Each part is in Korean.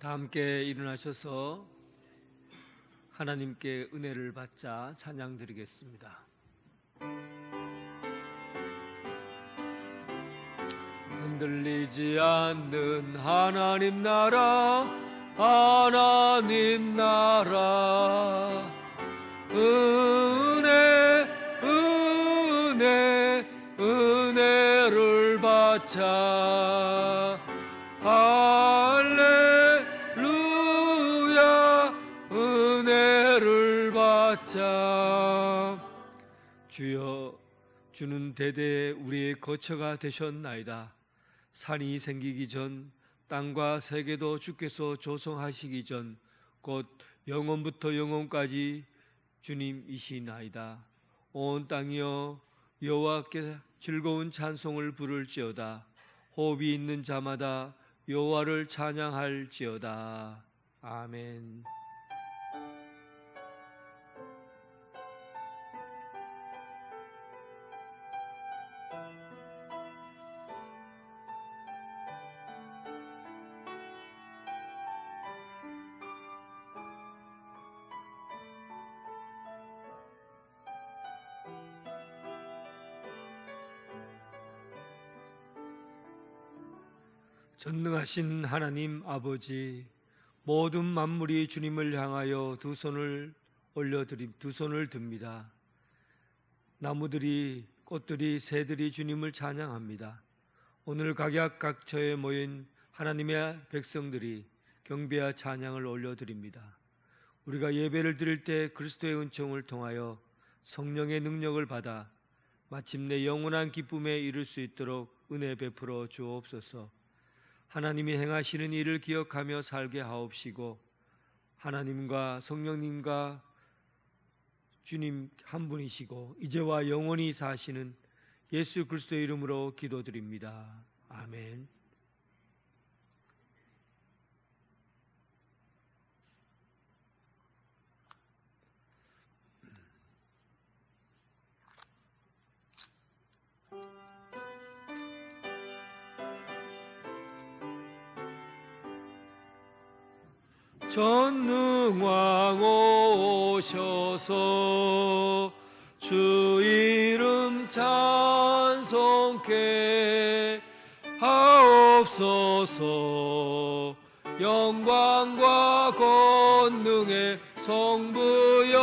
다 함께 일어나셔서 하나님께 은혜를 받자 찬양 드리겠습니다. 흔들리지 않는 하나님 나라, 하나님 나라, 은혜를 받자. 할렐루야, 은혜를 받자. 주여, 주는 대대에 우리의 거처가 되셨나이다. 산이 생기기 전, 땅과 세계도 주께서 조성하시기 전, 곧 영원부터 영원까지 주님이시나이다. 온 땅이여 여호와께 즐거운 찬송을 부를지어다. 호흡이 있는 자마다 여호와를 찬양할지어다. 아멘. 전능하신 하나님 아버지, 모든 만물이 주님을 향하여 두 손을 듭니다. 나무들이, 꽃들이, 새들이 주님을 찬양합니다. 오늘 각약각처에 모인 하나님의 백성들이 경배와 찬양을 올려드립니다. 우리가 예배를 드릴 때 그리스도의 은총을 통하여 성령의 능력을 받아 마침내 영원한 기쁨에 이를 수 있도록 은혜 베풀어 주옵소서. 하나님이 행하시는 일을 기억하며 살게 하옵시고, 하나님과 성령님과 주님 한 분이시고 이제와 영원히 사시는 예수 그리스도의 이름으로 기도드립니다. 아멘. 전능왕 오셔서 주 이름 찬송케 하옵소서. 영광과 권능의 성부여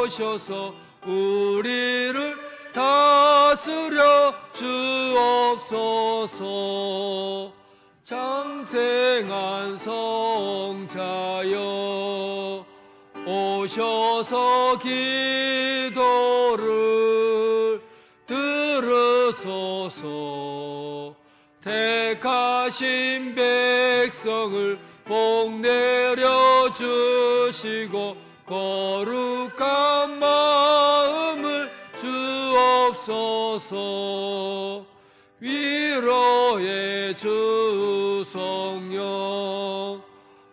오셔서 우리를 다스려 주옵소서. 장생한 성자여 오셔서 기도를 들으소서. 택하신 백성을 복 내려 주시고 거룩한 마음을 주옵소서. 위로의 주 성령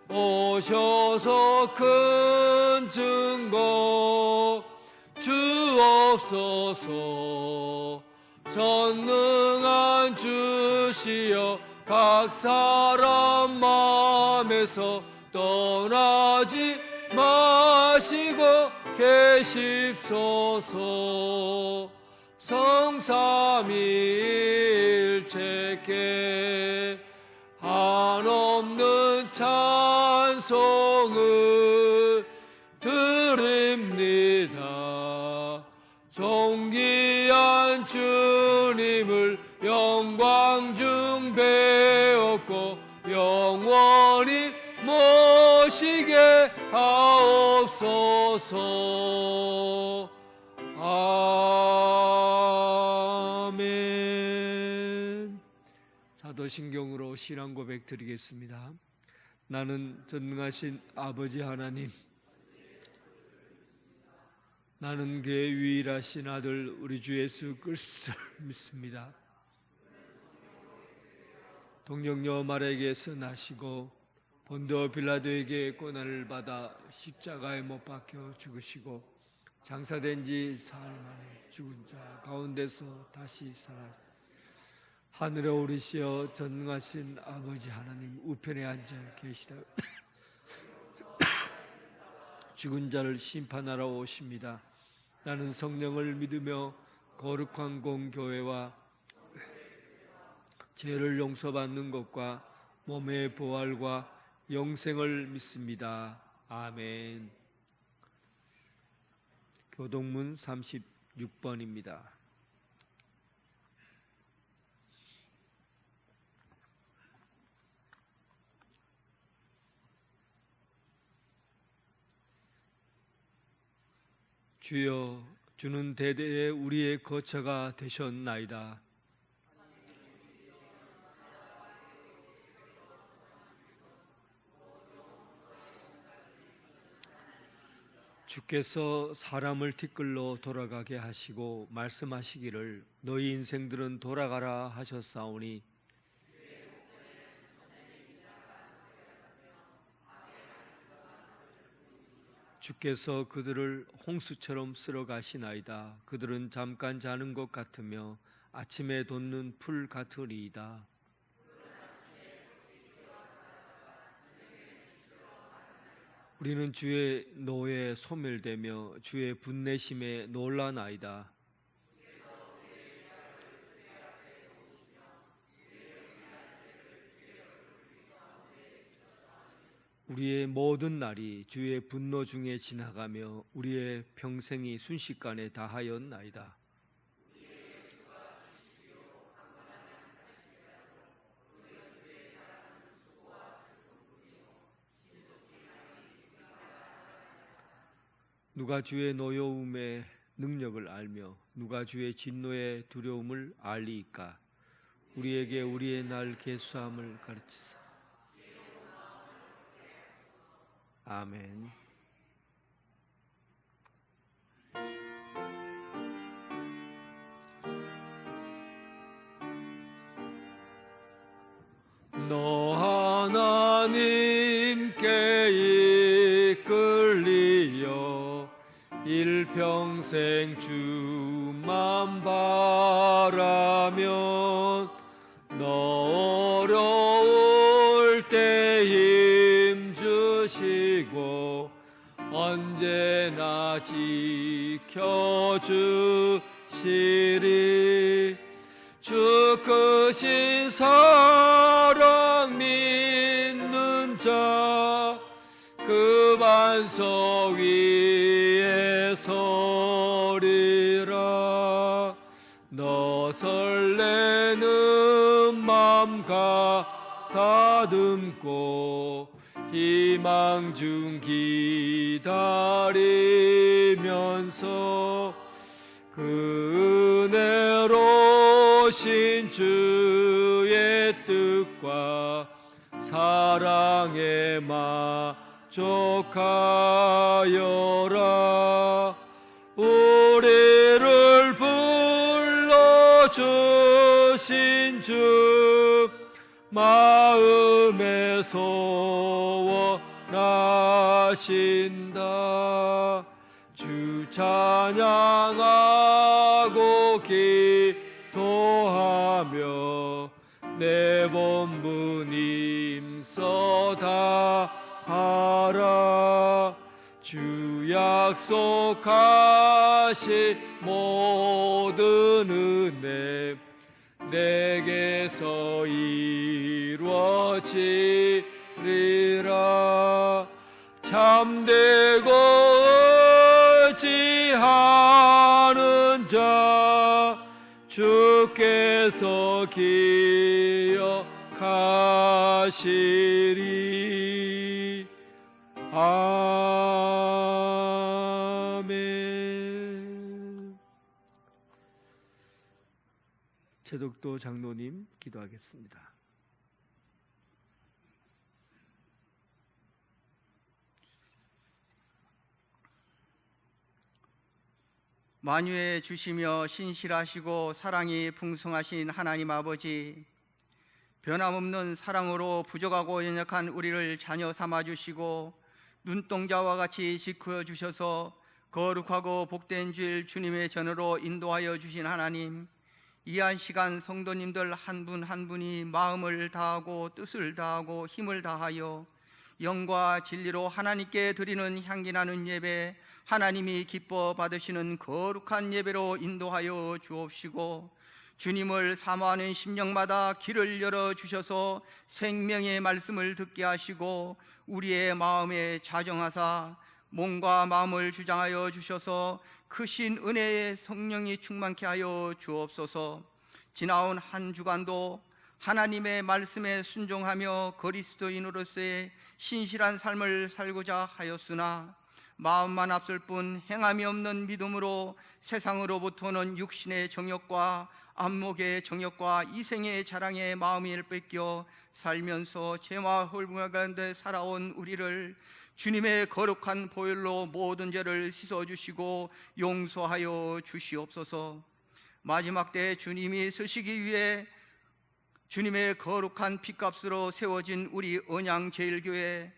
오셔서 큰 증거 주옵소서. 전능한 주시여 각 사람 마음에서 떠나지 마시고 계십소서. 성삼위일체께 한없는 찬송을 드립니다. 존귀한 주님을 영광 중 배웠고 영원히 모시게 하옵소서. 아멘. 사도신경으로 신앙 고백 드리겠습니다. 나는 전능하신 아버지 하나님, 나는 그의 유일하신 아들 우리 주 예수 그리스도를 믿습니다. 동정녀 마리아에게서 나시고 본도 빌라도에게 고난을 받아 십자가에 못 박혀 죽으시고 장사된 지 사흘 만에 죽은 자 가운데서 다시 살아 하늘에 오르시어 전능하신 아버지 하나님 우편에 앉아 계시다. 죽은 자를 심판하러 오십니다. 나는 성령을 믿으며 거룩한 공교회와 죄를 용서받는 것과 몸의 부활과 영생을 믿습니다. 아멘. 교동문 36번입니다. 주여, 주는 대대에 우리의 거처가 되셨나이다. 주께서 사람을 티끌로 돌아가게 하시고 말씀하시기를 너희 인생들은 돌아가라 하셨사오니 주께서 그들을 홍수처럼 쓸어 가시나이다. 그들은 잠깐 자는 것 같으며 아침에 돋는 풀 같으리이다. 우리는 주의 노에 소멸되며 주의 분내심에 놀라나이다. 우리의 모든 날이 주의 분노 중에 지나가며 우리의 평생이 순식간에 다하였나이다. 누가 주의 노여움의 능력을 알며 누가 주의 진노의 두려움을 알리이까? 우리에게 우리의 날 계수함을 가르치사. 아멘. 너 하나님께 이끌리어 일평생 주만 바라면 너 어려울 때 힘 주시고 언제나 지켜주시리. 주 크신 사랑 믿는 자 그 반석 위에 서리라. 너 설레는 맘 가다듬고 희망 중 기다리면서 그 은혜로 신 주의 뜻과 사랑에 만족하여라. 우리를 불러주신 주 마음에 소원하신다. 주 찬양하고 기도하며 내 본분 힘써 다하라. 주 약속하신 모든 은혜 내게서 이루어지리라. 참되고 의지하는 자 주께서 기억하시리. 아멘. 제독도 장로님 기도하겠습니다. 만유에 주시며 신실하시고 사랑이 풍성하신 하나님 아버지, 변함없는 사랑으로 부족하고 연약한 우리를 자녀 삼아주시고 눈동자와 같이 지켜 주셔서 거룩하고 복된 줄 주님의 전으로 인도하여 주신 하나님, 이 한 시간 성도님들 한 분 한 분이 마음을 다하고 뜻을 다하고 힘을 다하여 영과 진리로 하나님께 드리는 향기나는 예배, 하나님이 기뻐 받으시는 거룩한 예배로 인도하여 주옵시고, 주님을 사모하는 심령마다 길을 열어주셔서 생명의 말씀을 듣게 하시고 우리의 마음에 자정하사 몸과 마음을 주장하여 주셔서 크신 은혜의 성령이 충만케 하여 주옵소서. 지나온 한 주간도 하나님의 말씀에 순종하며 그리스도인으로서의 신실한 삶을 살고자 하였으나 마음만 앞설 뿐 행함이 없는 믿음으로 세상으로부터는 육신의 정욕과 안목의 정욕과 이생의 자랑에 마음을 뺏겨 살면서 죄와 홀궁 가운데 살아온 우리를 주님의 거룩한 보혈로 모든 죄를 씻어주시고 용서하여 주시옵소서. 마지막 때 주님이 서시기 위해 주님의 거룩한 피값으로 세워진 우리 언양제일교회,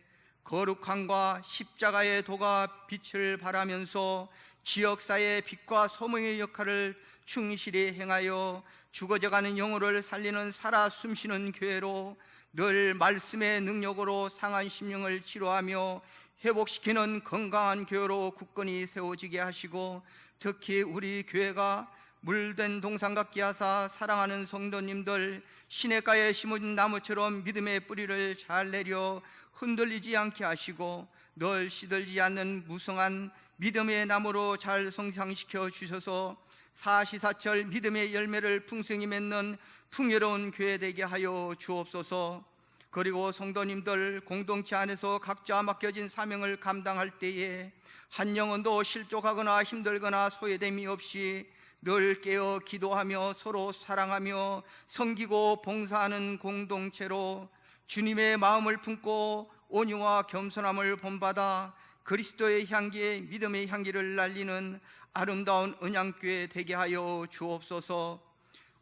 거룩함과 십자가의 도가 빛을 발하면서 지역사회의 빛과 소명의 역할을 충실히 행하여 죽어져가는 영혼을 살리는 살아 숨쉬는 교회로 늘 말씀의 능력으로 상한 심령을 치료하며 회복시키는 건강한 교회로 굳건히 세워지게 하시고, 특히 우리 교회가 물된 동산 같게 하사 사랑하는 성도님들 시냇가에 심은 나무처럼 믿음의 뿌리를 잘 내려 흔들리지 않게 하시고 늘 시들지 않는 무성한 믿음의 나무로 잘 성장시켜 주셔서 사시사철 믿음의 열매를 풍성히 맺는 풍요로운 교회 되게 하여 주옵소서. 그리고 성도님들 공동체 안에서 각자 맡겨진 사명을 감당할 때에 한 영혼도 실족하거나 힘들거나 소외됨이 없이 늘 깨어 기도하며 서로 사랑하며 섬기고 봉사하는 공동체로 주님의 마음을 품고 온유와 겸손함을 본받아 그리스도의 향기에 믿음의 향기를 날리는 아름다운 언양교회 되게 하여 주옵소서.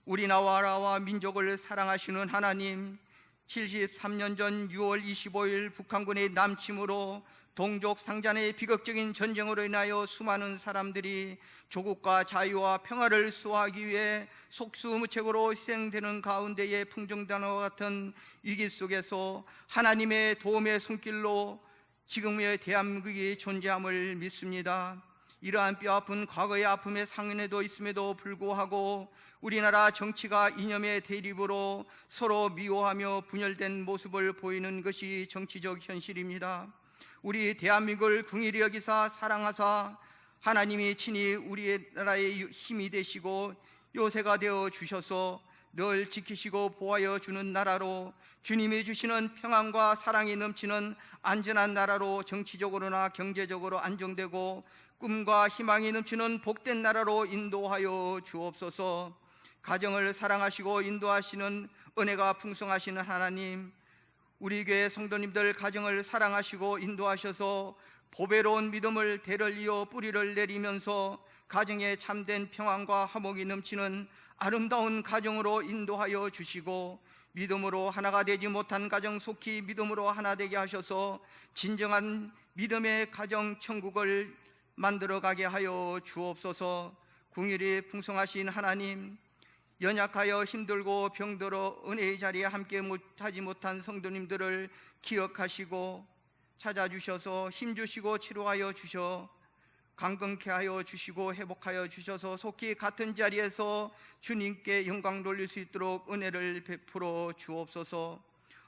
우리 나라와 민족을 사랑하시는 하나님, 73년 전 6월 25일 북한군의 남침으로 동족 상잔의 비극적인 전쟁으로 인하여 수많은 사람들이 조국과 자유와 평화를 수호하기 위해 속수무책으로 희생되는 가운데에 풍정단어와 같은 위기 속에서 하나님의 도움의 손길로 지금의 대한민국이 존재함을 믿습니다. 이러한 뼈아픈 과거의 아픔의 상흔에도 있음에도 불구하고 우리나라 정치가 이념의 대립으로 서로 미워하며 분열된 모습을 보이는 것이 정치적 현실입니다. 우리 대한민국을 긍휼히 여기사 사랑하사 하나님이 친히 우리나라의 힘이 되시고 요새가 되어 주셔서 늘 지키시고 보호하여 주는 나라로, 주님이 주시는 평안과 사랑이 넘치는 안전한 나라로, 정치적으로나 경제적으로 안정되고 꿈과 희망이 넘치는 복된 나라로 인도하여 주옵소서. 가정을 사랑하시고 인도하시는 은혜가 풍성하시는 하나님, 우리 교회 성도님들 가정을 사랑하시고 인도하셔서 보배로운 믿음을 대를 이어 뿌리를 내리면서 가정에 참된 평안과 화목이 넘치는 아름다운 가정으로 인도하여 주시고, 믿음으로 하나가 되지 못한 가정 속히 믿음으로 하나 되게 하셔서 진정한 믿음의 가정 천국을 만들어가게 하여 주옵소서. 긍휼이 풍성하신 하나님, 연약하여 힘들고 병들어 은혜의 자리에 함께 하지 못한 성도님들을 기억하시고 찾아주셔서 힘주시고 치료하여 주셔 강건케 하여 주시고 회복하여 주셔서 속히 같은 자리에서 주님께 영광 돌릴 수 있도록 은혜를 베풀어 주옵소서.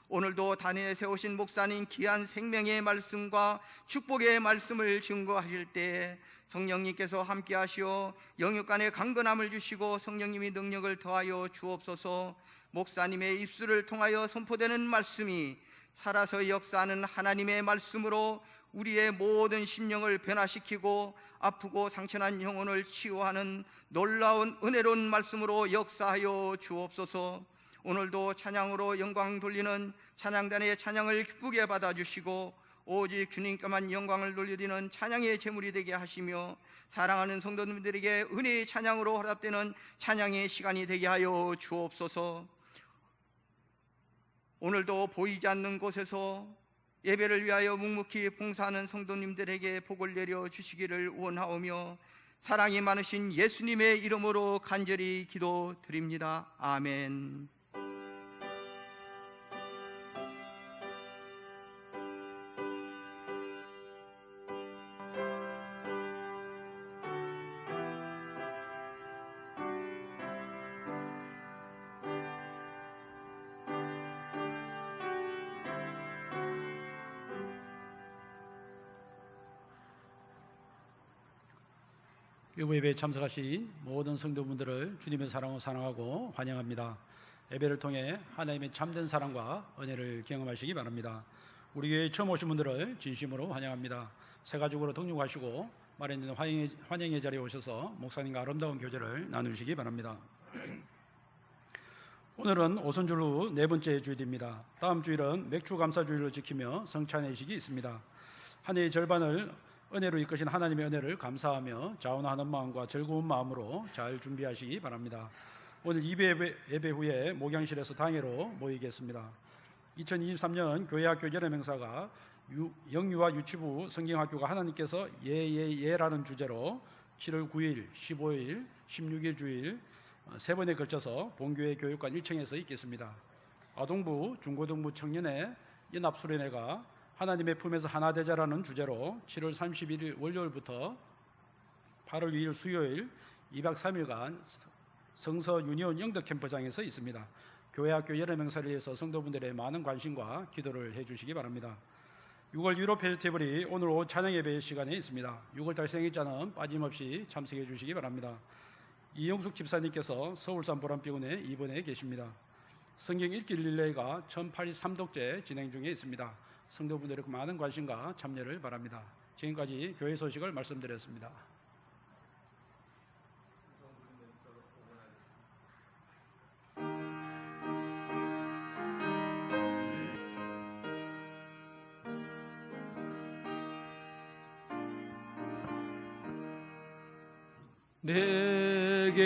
오늘도 단위에 세우신 목사님 귀한 생명의 말씀과 축복의 말씀을 증거하실 때 성령님께서 함께 하시어 영육간의 강건함을 주시고 성령님이 능력을 더하여 주옵소서. 목사님의 입술을 통하여 선포되는 말씀이 살아서 역사하는 하나님의 말씀으로 우리의 모든 심령을 변화시키고 아프고 상처난 영혼을 치유하는 놀라운 은혜로운 말씀으로 역사하여 주옵소서. 오늘도 찬양으로 영광 돌리는 찬양단의 찬양을 기쁘게 받아주시고 오직 주님께만 영광을 돌리는 찬양의 제물이 되게 하시며 사랑하는 성도님들에게 은혜의 찬양으로 허락되는 찬양의 시간이 되게 하여 주옵소서. 오늘도 보이지 않는 곳에서 예배를 위하여 묵묵히 봉사하는 성도님들에게 복을 내려 주시기를 원하오며 사랑이 많으신 예수님의 이름으로 간절히 기도드립니다. 아멘. 일부 예배에 참석하신 모든 성도분들을 주님의 사랑으로 사랑하고 환영합니다. 예배를 통해 하나님의 참된 사랑과 은혜를 경험하시기 바랍니다. 우리 교회에 처음 오신 분들을 진심으로 환영합니다. 새 가족으로 등록하시고 마련된 환영의 자리에 오셔서 목사님과 아름다운 교제를 나누시기 바랍니다. 오늘은 오순절 후 네 번째 주일입니다. 다음 주일은 맥주 감사주일을 지키며 성찬회식이 있습니다. 한 해의 절반을 은혜로 이끄신 하나님의 은혜를 감사하며 자원하는 마음과 즐거운 마음으로 잘 준비하시기 바랍니다. 오늘 2배 예배 후에 목양실에서 당회로 모이겠습니다. 2023년 교회학교 연합행사가 영유아 유치부 성경학교가 하나님께서 예라는 주제로 7월 9일, 15일, 16일 주일 세 번에 걸쳐서 본교회 교육관 1층에서 있겠습니다. 아동부, 중고등부 청년의 연합수련회가 하나님의 품에서 하나 되자라는 주제로 7월 31일 월요일부터 8월 2일 수요일 2박 3일간 성서 유니온 영덕 캠프장에서 있습니다. 교회학교 연합행사를 위해서 성도분들의 많은 관심과 기도를 해주시기 바랍니다. 6월 유로 페스티벌이 오늘 오후 찬양 예배 시간에 있습니다. 6월달 생일자는 빠짐없이 참석해 주시기 바랍니다. 이영숙 집사님께서 서울산 보람병원에 입원해 계십니다. 성경 읽기 릴레이가 1083독째 진행 중에 있습니다. 성도분들의 많은 관심과 참여를 바랍니다. 지금까지 교회 소식을 말씀드렸습니다. 내게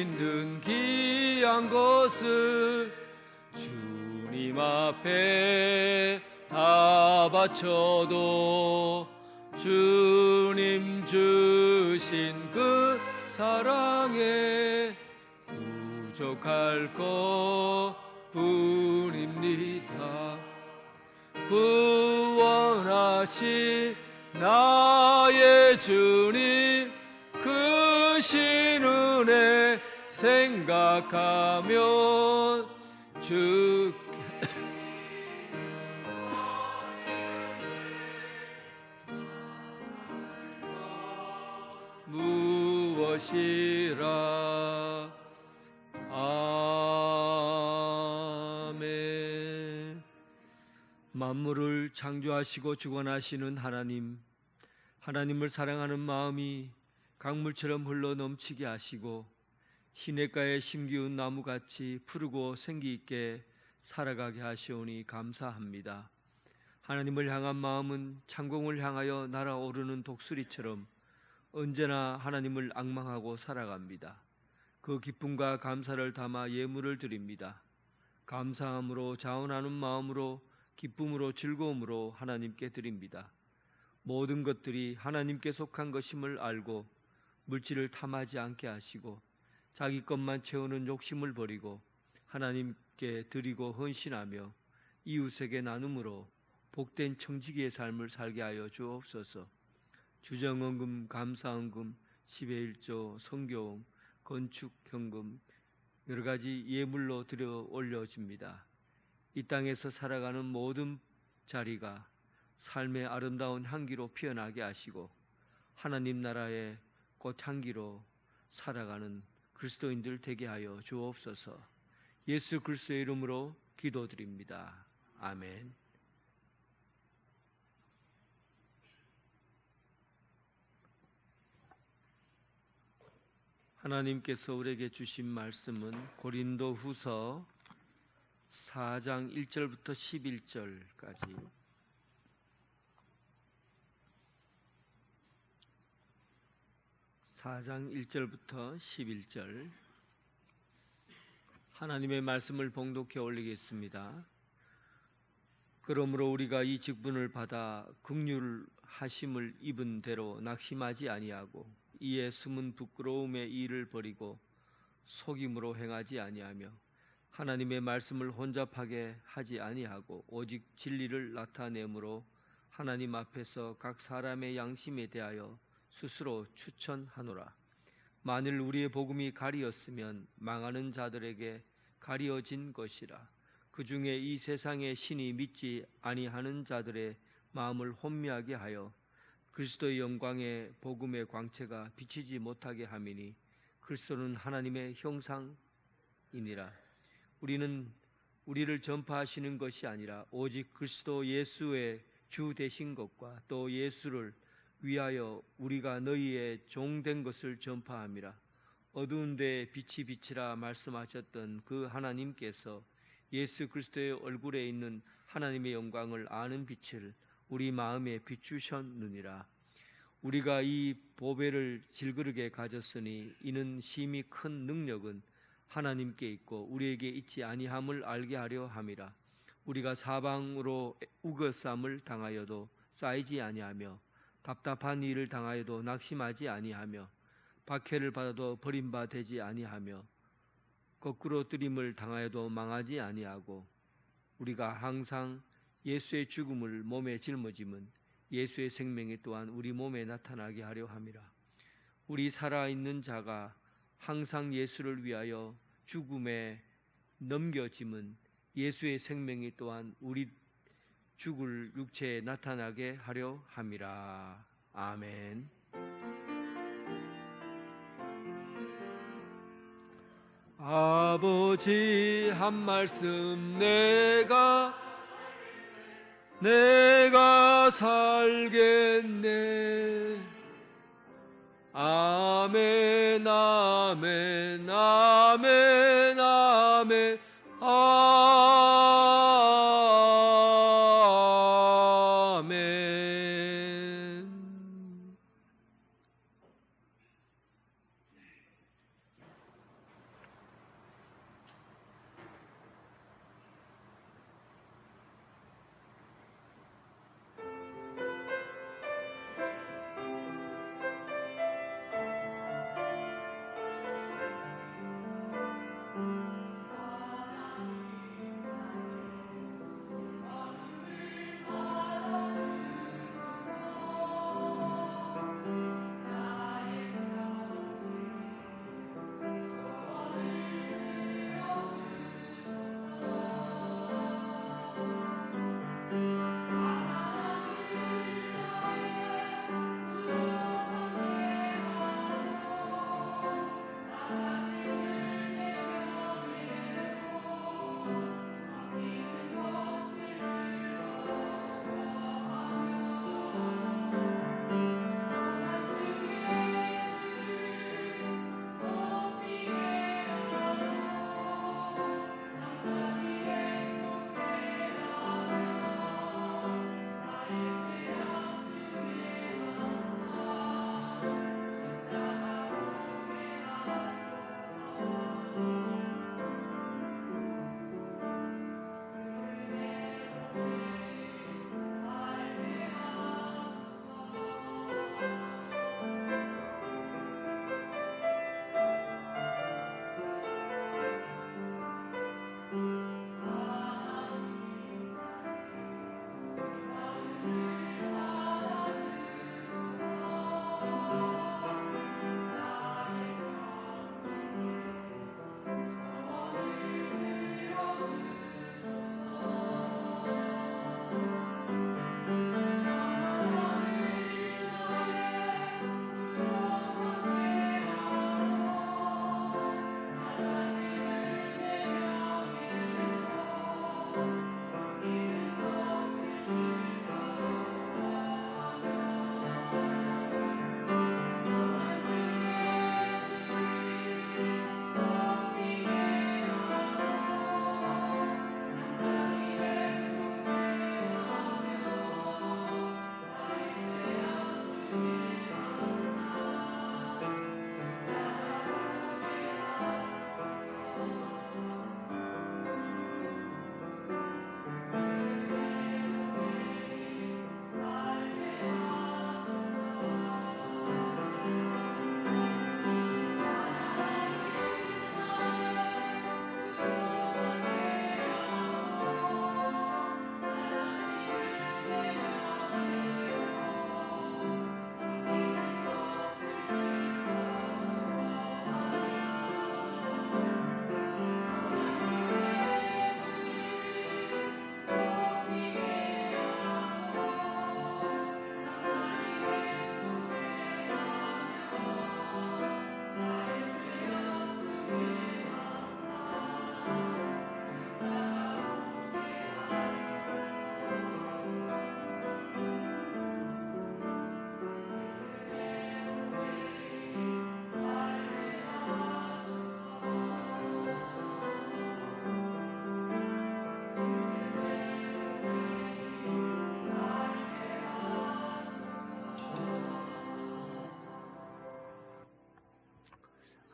있는 귀한 것을 주님 앞에 다 바쳐도 주님 주신 그 사랑에 부족할 것뿐입니다. 구원하신 나의 주님 크신 은혜 생각하면 주께 무엇이라. 아멘. 만물을 창조하시고 주관하시는 하나님, 하나님을 사랑하는 마음이 강물처럼 흘러 넘치게 하시고 시냇가에 심기운 나무같이 푸르고 생기 있게 살아가게 하시오니 감사합니다. 하나님을 향한 마음은 창공을 향하여 날아오르는 독수리처럼 언제나 하나님을 앙망하고 살아갑니다. 그 기쁨과 감사를 담아 예물을 드립니다. 감사함으로 자원하는 마음으로 기쁨으로 즐거움으로 하나님께 드립니다. 모든 것들이 하나님께 속한 것임을 알고 물질을 탐하지 않게 하시고 자기 것만 채우는 욕심을 버리고 하나님께 드리고 헌신하며 이웃에게 나눔으로 복된 청지기의 삶을 살게 하여 주옵소서. 주정헌금, 감사헌금, 10의 1조, 성교음, 건축현금 여러 가지 예물로 드려 올려집니다. 이 땅에서 살아가는 모든 자리가 삶의 아름다운 향기로 피어나게 하시고 하나님 나라의 꽃향기로 살아가는 그리스도인들 되게 하여 주옵소서. 예수 그리스도의 이름으로 기도드립니다. 아멘. 하나님께서 우리에게 주신 말씀은 고린도 후서 4장 1절부터 11절까지 4장 1절부터 11절 하나님의 말씀을 봉독해 올리겠습니다. 그러므로 우리가 이 직분을 받아 긍휼하심을 입은 대로 낙심하지 아니하고 이에 숨은 부끄러움의 일을 버리고 속임으로 행하지 아니하며 하나님의 말씀을 혼잡하게 하지 아니하고 오직 진리를 나타내므로 하나님 앞에서 각 사람의 양심에 대하여 스스로 추천하노라. 만일 우리의 복음이 가리었으면 망하는 자들에게 가리어진 것이라. 그 중에 이 세상의 신이 믿지 아니하는 자들의 마음을 혼미하게 하여 그리스도의 영광의 복음의 광채가 비치지 못하게 함이니 그리스도는 하나님의 형상이니라. 우리는 우리를 전파하시는 것이 아니라 오직 그리스도 예수의 주 되신 것과 또 예수를 위하여 우리가 너희의 종된 것을 전파함이라. 어두운 데에 빛이 비치라 말씀하셨던 그 하나님께서 예수 그리스도의 얼굴에 있는 하나님의 영광을 아는 빛을 우리 마음에 비추셨느니라. 우리가 이 보배를 질그릇에 가졌으니 이는 심히 큰 능력은 하나님께 있고 우리에게 있지 아니함을 알게 하려 함이라. 우리가 사방으로 우겨쌈을 당하여도 쌓이지 아니하며 답답한 일을 당하여도 낙심하지 아니하며 박해를 받아도 버림받지 아니하며 거꾸로 뜨림을 당하여도 망하지 아니하고 우리가 항상 예수의 죽음을 몸에 짊어짐은 예수의 생명이 또한 우리 몸에 나타나게 하려 함이라. 우리 살아있는 자가 항상 예수를 위하여 죽음에 넘겨짐은 예수의 생명이 또한 우리 죽을 육체에 나타나게 하려 함이라. 아멘. 아버지 한 말씀 내가 살겠네. 아멘 아멘 아멘 아멘 아멘.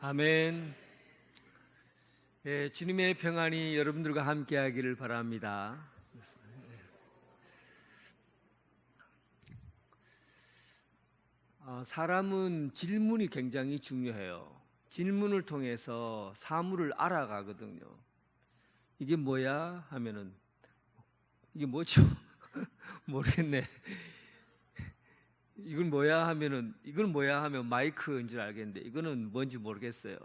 아멘. 예, 주님의 평안이 여러분들과 함께하기를 바랍니다. 사람은 질문이 굉장히 중요해요. 질문을 통해서 사물을 알아가거든요. 이게 뭐야? 하면은 이게 뭐죠? 모르겠네. 이건 뭐야 하면은 이건 뭐야 하면 마이크인 줄 알겠는데 이거는 뭔지 모르겠어요.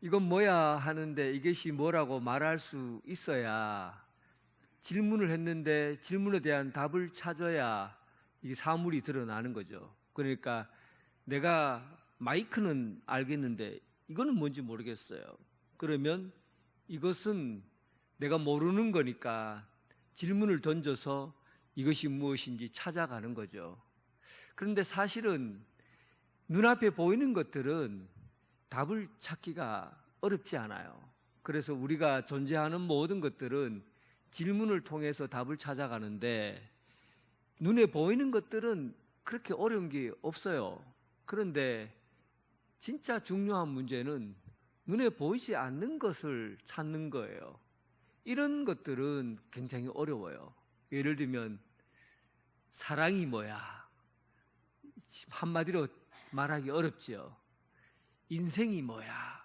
이건 뭐야 하는데 이것이 뭐라고 말할 수 있어야, 질문을 했는데 질문에 대한 답을 찾아야 이게 사물이 드러나는 거죠. 그러니까 내가 마이크는 알겠는데 이거는 뭔지 모르겠어요. 그러면 이것은 내가 모르는 거니까 질문을 던져서 이것이 무엇인지 찾아가는 거죠. 그런데 사실은 눈앞에 보이는 것들은 답을 찾기가 어렵지 않아요. 그래서 우리가 존재하는 모든 것들은 질문을 통해서 답을 찾아가는데 눈에 보이는 것들은 그렇게 어려운 게 없어요. 그런데 진짜 중요한 문제는 눈에 보이지 않는 것을 찾는 거예요. 이런 것들은 굉장히 어려워요. 예를 들면 사랑이 뭐야? 한마디로 말하기 어렵죠. 인생이 뭐야?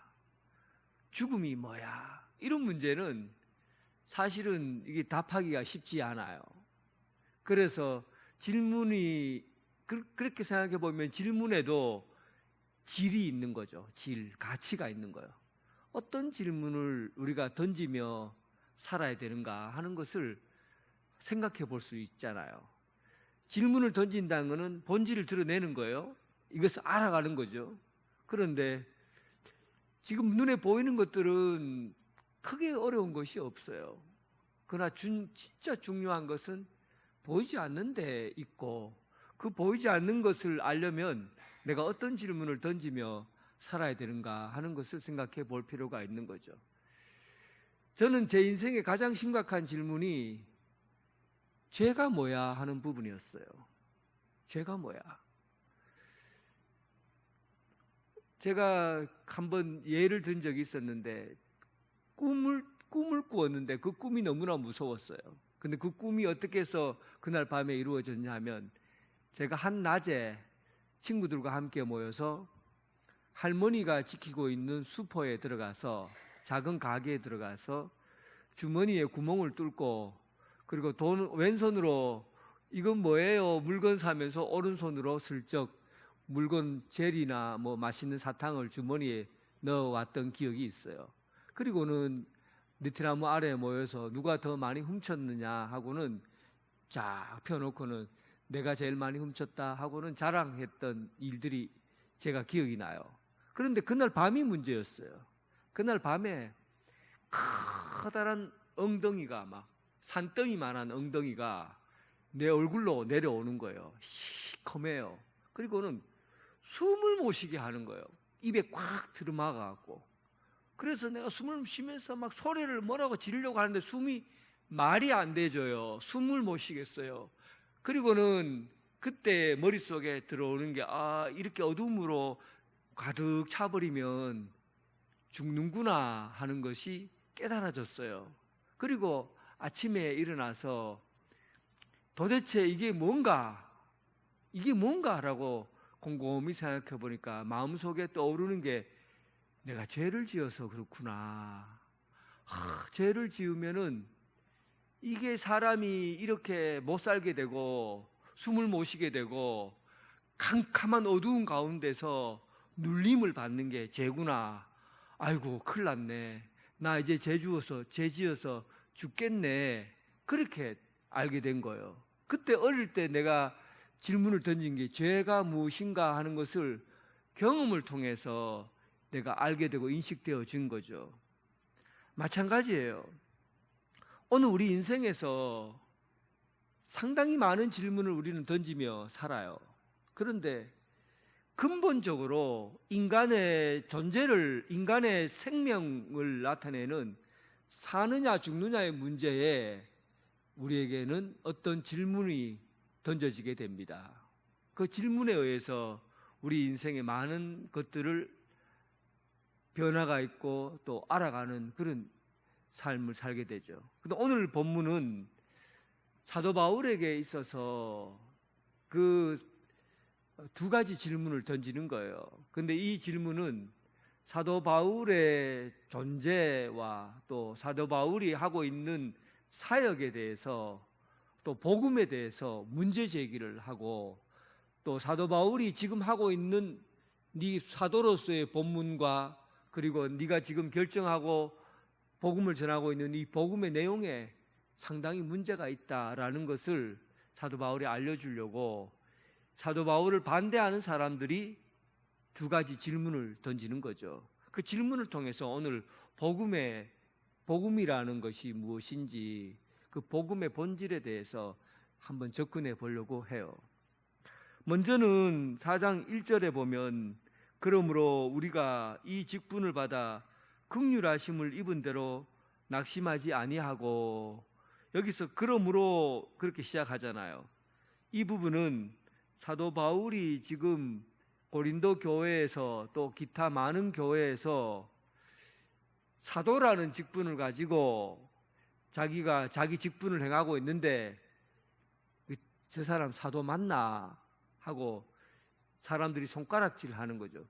죽음이 뭐야? 이런 문제는 사실은 이게 답하기가 쉽지 않아요. 그래서 질문이 그렇게 생각해 보면 질문에도 질이 있는 거죠. 질, 가치가 있는 거예요. 어떤 질문을 우리가 던지며 살아야 되는가 하는 것을 생각해 볼 수 있잖아요. 질문을 던진다는 것은 본질을 드러내는 거예요. 이것을 알아가는 거죠. 그런데 지금 눈에 보이는 것들은 크게 어려운 것이 없어요. 그러나 진짜 중요한 것은 보이지 않는 데 있고, 그 보이지 않는 것을 알려면 내가 어떤 질문을 던지며 살아야 되는가 하는 것을 생각해 볼 필요가 있는 거죠. 저는 제 인생의 가장 심각한 질문이 죄가 뭐야 하는 부분이었어요. 죄가 뭐야? 제가 한번 예를 든 적이 있었는데 꿈을 꾸었는데 그 꿈이 너무나 무서웠어요. 근데 그 꿈이 어떻게 해서 그날 밤에 이루어졌냐 하면, 제가 한낮에 친구들과 함께 모여서 할머니가 지키고 있는 슈퍼에 들어가서, 작은 가게에 들어가서 주머니에 구멍을 뚫고, 그리고 돈 왼손으로 이건 뭐예요? 물건 사면서 오른손으로 슬쩍 물건 젤이나 뭐 맛있는 사탕을 주머니에 넣어왔던 기억이 있어요. 그리고는 느티나무 아래에 모여서 누가 더 많이 훔쳤느냐 하고는 쫙 펴놓고는 내가 제일 많이 훔쳤다 하고는 자랑했던 일들이 제가 기억이 나요. 그런데 그날 밤이 문제였어요. 그날 밤에 커다란 엉덩이가, 막 산더미만한 엉덩이가 내 얼굴로 내려오는 거예요. 시커매요. 그리고는 숨을 못 쉬게 하는 거예요. 입에 꽉 들어막아갖고. 그래서 내가 숨을 쉬면서 막 소리를 뭐라고 지르려고 하는데 숨이 말이 안 되져요. 숨을 못 쉬겠어요. 그리고는 그때 머릿속에 들어오는 게, 이렇게 어둠으로 가득 차버리면 죽는구나 하는 것이 깨달아졌어요. 그리고 아침에 일어나서 도대체 이게 뭔가라고 곰곰이 생각해 보니까 마음속에 떠오르는 게, 내가 죄를 지어서 그렇구나. 죄를 지으면은 이게 사람이 이렇게 못 살게 되고 숨을 못 쉬게 되고 캄캄한 어두운 가운데서 눌림을 받는 게 죄구나. 아이고 큰일 났네. 나 이제 죄 지어서 죽겠네. 그렇게 알게 된 거예요. 그때 어릴 때 내가 질문을 던진 게 죄가 무엇인가 하는 것을 경험을 통해서 내가 알게 되고 인식되어진 거죠. 마찬가지예요. 오늘 우리 인생에서 상당히 많은 질문을 우리는 던지며 살아요. 그런데 근본적으로 인간의 존재를, 인간의 생명을 나타내는 사느냐 죽느냐의 문제에 우리에게는 어떤 질문이 던져지게 됩니다. 그 질문에 의해서 우리 인생의 많은 것들을 변화가 있고 또 알아가는 그런 삶을 살게 되죠. 근데 오늘 본문은 사도 바울에게 있어서 그 두 가지 질문을 던지는 거예요. 근데 이 질문은 사도 바울의 존재와 또 사도 바울이 하고 있는 사역에 대해서 또 복음에 대해서 문제 제기를 하고 또 사도 바울이 지금 하고 있는 네 사도로서의 본문과 그리고 네가 지금 결정하고 복음을 전하고 있는 이 복음의 내용에 상당히 문제가 있다라는 것을 사도 바울이 알려주려고 사도 바울을 반대하는 사람들이 두 가지 질문을 던지는 거죠. 그 질문을 통해서 오늘 복음이라는 것이 무엇인지 그 복음의 본질에 대해서 한번 접근해 보려고 해요. 먼저는 4장 1절에 보면 그러므로 우리가 이 직분을 받아 긍휼하심을 입은 대로 낙심하지 아니하고, 여기서 그러므로 그렇게 시작하잖아요. 이 부분은 사도 바울이 지금 고린도 교회에서 또 기타 많은 교회에서 사도라는 직분을 가지고 자기가 자기 직분을 행하고 있는데 저 사람 사도 맞나 하고 사람들이 손가락질 하는 거죠.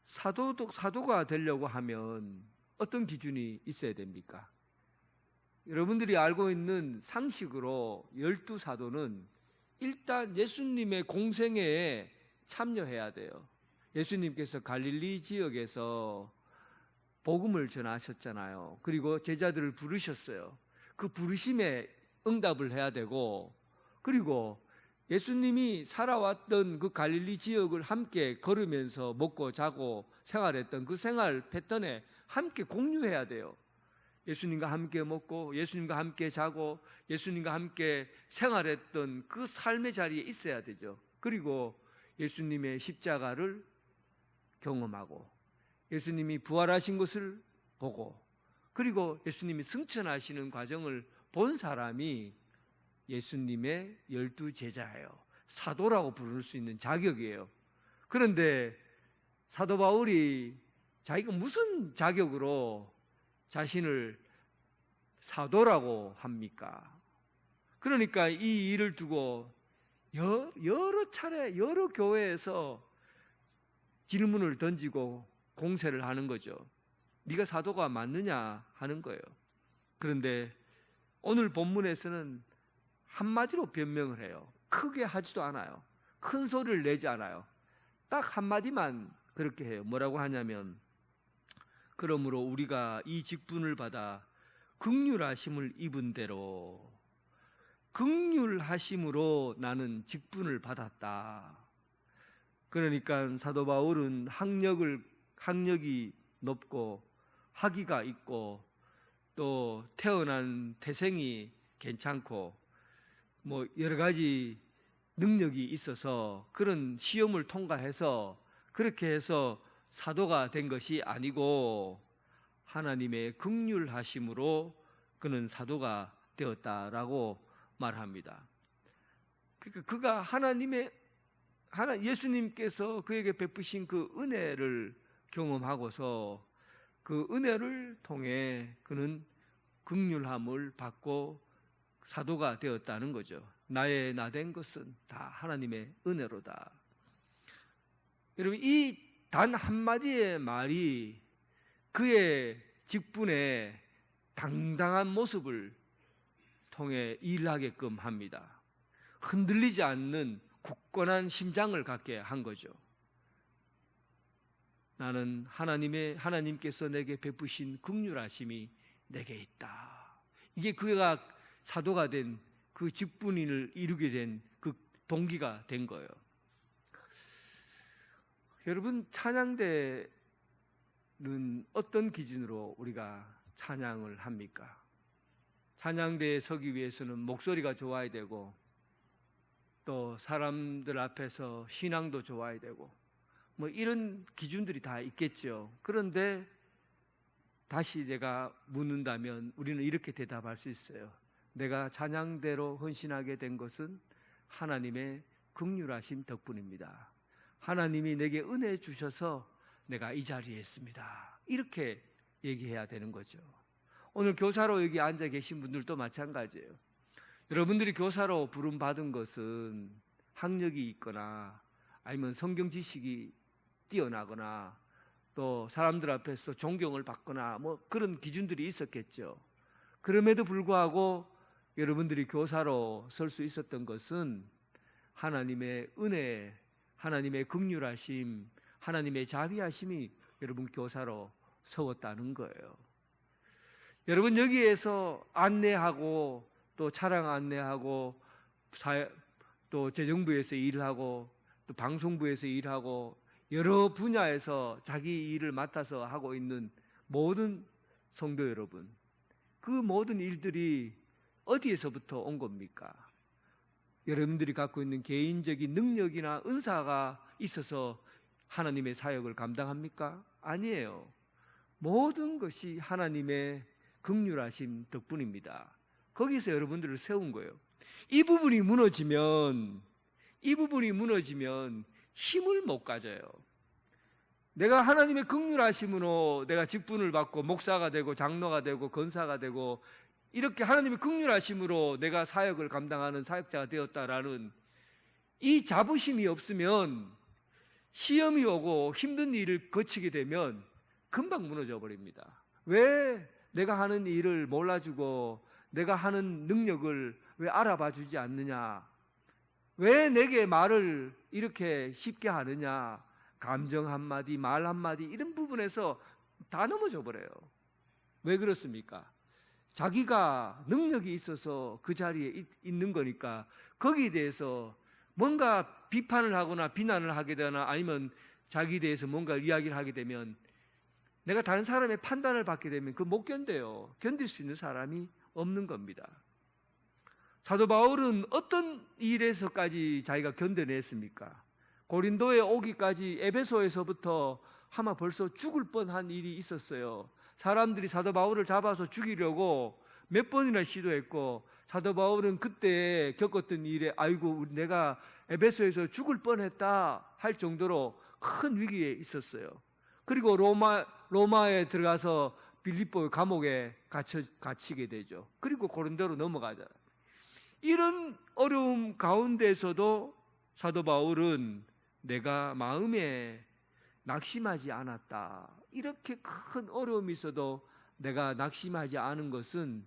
사도가 되려고 하면 어떤 기준이 있어야 됩니까? 여러분들이 알고 있는 상식으로 12사도는 일단 예수님의 공생애에 참여해야 돼요. 예수님께서 갈릴리 지역에서 복음을 전하셨잖아요. 그리고 제자들을 부르셨어요. 그 부르심에 응답을 해야 되고, 그리고 예수님이 살아왔던 그 갈릴리 지역을 함께 걸으면서 먹고 자고 생활했던 그 생활 패턴에 함께 공유해야 돼요. 예수님과 함께 먹고 예수님과 함께 자고 예수님과 함께 생활했던 그 삶의 자리에 있어야 되죠. 그리고 예수님의 십자가를 경험하고 예수님이 부활하신 것을 보고 그리고 예수님이 승천하시는 과정을 본 사람이 예수님의 12제자예요. 사도라고 부를 수 있는 자격이에요. 그런데 사도 바울이 자기가 무슨 자격으로 자신을 사도라고 합니까? 그러니까 이 일을 두고 여러 차례 여러 교회에서 질문을 던지고 공세를 하는 거죠. 네가 사도가 맞느냐 하는 거예요. 그런데 오늘 본문에서는 한마디로 변명을 해요. 크게 하지도 않아요. 큰 소리를 내지 않아요. 딱 한마디만 그렇게 해요. 뭐라고 하냐면 그러므로 우리가 이 직분을 받아 긍휼하심을 입은 대로, 긍휼하심으로 나는 직분을 받았다. 그러니까 사도 바울은 학력이 높고 학위가 있고 또 태어난 태생이 괜찮고 뭐 여러 가지 능력이 있어서 그런 시험을 통과해서 그렇게 해서 사도가 된 것이 아니고 하나님의 긍휼하심으로 그는 사도가 되었다라고 말합니다. 그러니까 예수님께서 그에게 베푸신 그 은혜를 경험하고서 그 은혜를 통해 그는 긍휼함을 받고 사도가 되었다는 거죠. 나의 나된 것은 다 하나님의 은혜로다. 여러분, 이 단 한마디의 말이 그의 직분의 당당한 모습을 통해 일하게끔 합니다. 흔들리지 않는 굳건한 심장을 갖게 한 거죠. 나는 하나님께서 내게 베푸신 긍휼하심이 내게 있다. 이게 그가 사도가 된 그 직분을 이루게 된 그 동기가 된 거예요. 여러분, 찬양대는 어떤 기준으로 우리가 찬양을 합니까? 찬양대에 서기 위해서는 목소리가 좋아야 되고 또 사람들 앞에서 신앙도 좋아야 되고 뭐 이런 기준들이 다 있겠죠. 그런데 다시 내가 묻는다면 우리는 이렇게 대답할 수 있어요. 내가 찬양대로 헌신하게 된 것은 하나님의 긍휼하심 덕분입니다. 하나님이 내게 은혜 주셔서 내가 이 자리에 있습니다. 이렇게 얘기해야 되는 거죠. 오늘 교사로 여기 앉아 계신 분들도 마찬가지예요. 여러분들이 교사로 부름받은 것은 학력이 있거나 아니면 성경 지식이 뛰어나거나 또 사람들 앞에서 존경을 받거나 뭐 그런 기준들이 있었겠죠. 그럼에도 불구하고 여러분들이 교사로 설 수 있었던 것은 하나님의 은혜, 하나님의 긍휼하심, 하나님의 자비하심이 여러분 교사로 세웠다는 거예요. 여러분 여기에서 안내하고 또 차량 안내하고 또 재정부에서 일하고 또 방송부에서 일하고 여러 분야에서 자기 일을 맡아서 하고 있는 모든 성도 여러분, 그 모든 일들이 어디에서부터 온 겁니까? 여러분들이 갖고 있는 개인적인 능력이나 은사가 있어서 하나님의 사역을 감당합니까? 아니에요. 모든 것이 하나님의 긍휼하심 덕분입니다. 거기서 여러분들을 세운 거예요. 이 부분이 무너지면 힘을 못 가져요. 내가 하나님의 긍휼하심으로 내가 직분을 받고 목사가 되고 장로가 되고 권사가 되고 이렇게 하나님의 긍휼하심으로 내가 사역을 감당하는 사역자가 되었다라는 이 자부심이 없으면 시험이 오고 힘든 일을 거치게 되면 금방 무너져 버립니다. 왜 내가 하는 일을 몰라주고 내가 하는 능력을 왜 알아봐 주지 않느냐? 왜 내게 말을 이렇게 쉽게 하느냐? 감정 한마디, 말 한마디 이런 부분에서 다 넘어져 버려요. 왜 그렇습니까? 자기가 능력이 있어서 그 자리에 있는 거니까 거기에 대해서 뭔가 비판을 하거나 비난을 하게 되거나 아니면 자기에 대해서 뭔가 이야기를 하게 되면 내가 다른 사람의 판단을 받게 되면 그거 못 견뎌요. 견딜 수 있는 사람이 없는 겁니다. 사도 바울은 어떤 일에서까지 자기가 견뎌냈습니까? 고린도에 오기까지 에베소에서부터 아마 벌써 죽을 뻔한 일이 있었어요. 사람들이 사도 바울을 잡아서 죽이려고 몇 번이나 시도했고 사도 바울은 그때 겪었던 일에 아이고 내가 에베소에서 죽을 뻔했다 할 정도로 큰 위기에 있었어요. 그리고 로마에 들어가서 빌립보 감옥에 갇히게 되죠. 그리고 고린도로 넘어가잖아요. 이런 어려움 가운데서도 사도 바울은 내가 마음에 낙심하지 않았다. 이렇게 큰 어려움이 있어도 내가 낙심하지 않은 것은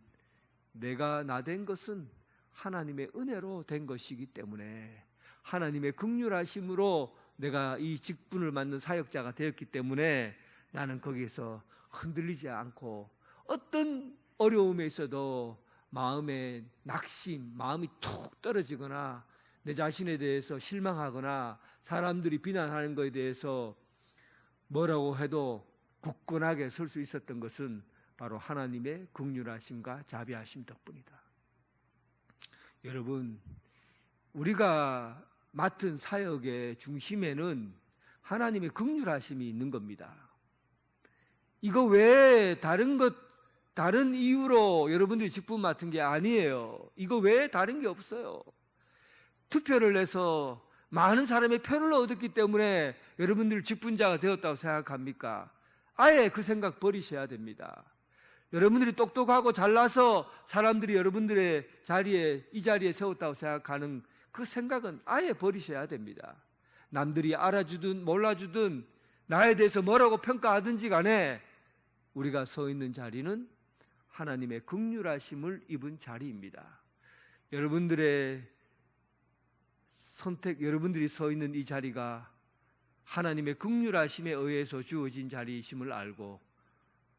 내가 나 된 것은 하나님의 은혜로 된 것이기 때문에 하나님의 긍휼하심으로 내가 이 직분을 맡는 사역자가 되었기 때문에 나는 거기에서 흔들리지 않고 어떤 어려움에 있어도 마음의 낙심, 마음이 툭 떨어지거나 내 자신에 대해서 실망하거나 사람들이 비난하는 것에 대해서 뭐라고 해도 굳건하게 설 수 있었던 것은 바로 하나님의 긍휼하심과 자비하심 덕분이다. 여러분, 우리가 맡은 사역의 중심에는 하나님의 긍휼하심이 있는 겁니다. 이거 외에 다른 이유로 여러분들이 직분 맡은 게 아니에요. 이거 외에 다른 게 없어요. 투표를 내서 많은 사람의 표를 얻었기 때문에 여러분들이 직분자가 되었다고 생각합니까? 아예 그 생각 버리셔야 됩니다. 여러분들이 똑똑하고 잘나서 사람들이 여러분들의 이 자리에 세웠다고 생각하는 그 생각은 아예 버리셔야 됩니다. 남들이 알아주든 몰라주든 나에 대해서 뭐라고 평가하든지 간에 우리가 서 있는 자리는 하나님의 긍휼하심을 입은 자리입니다. 여러분들의 선택, 여러분들이 서 있는 이 자리가 하나님의 긍휼하심에 의해서 주어진 자리이심을 알고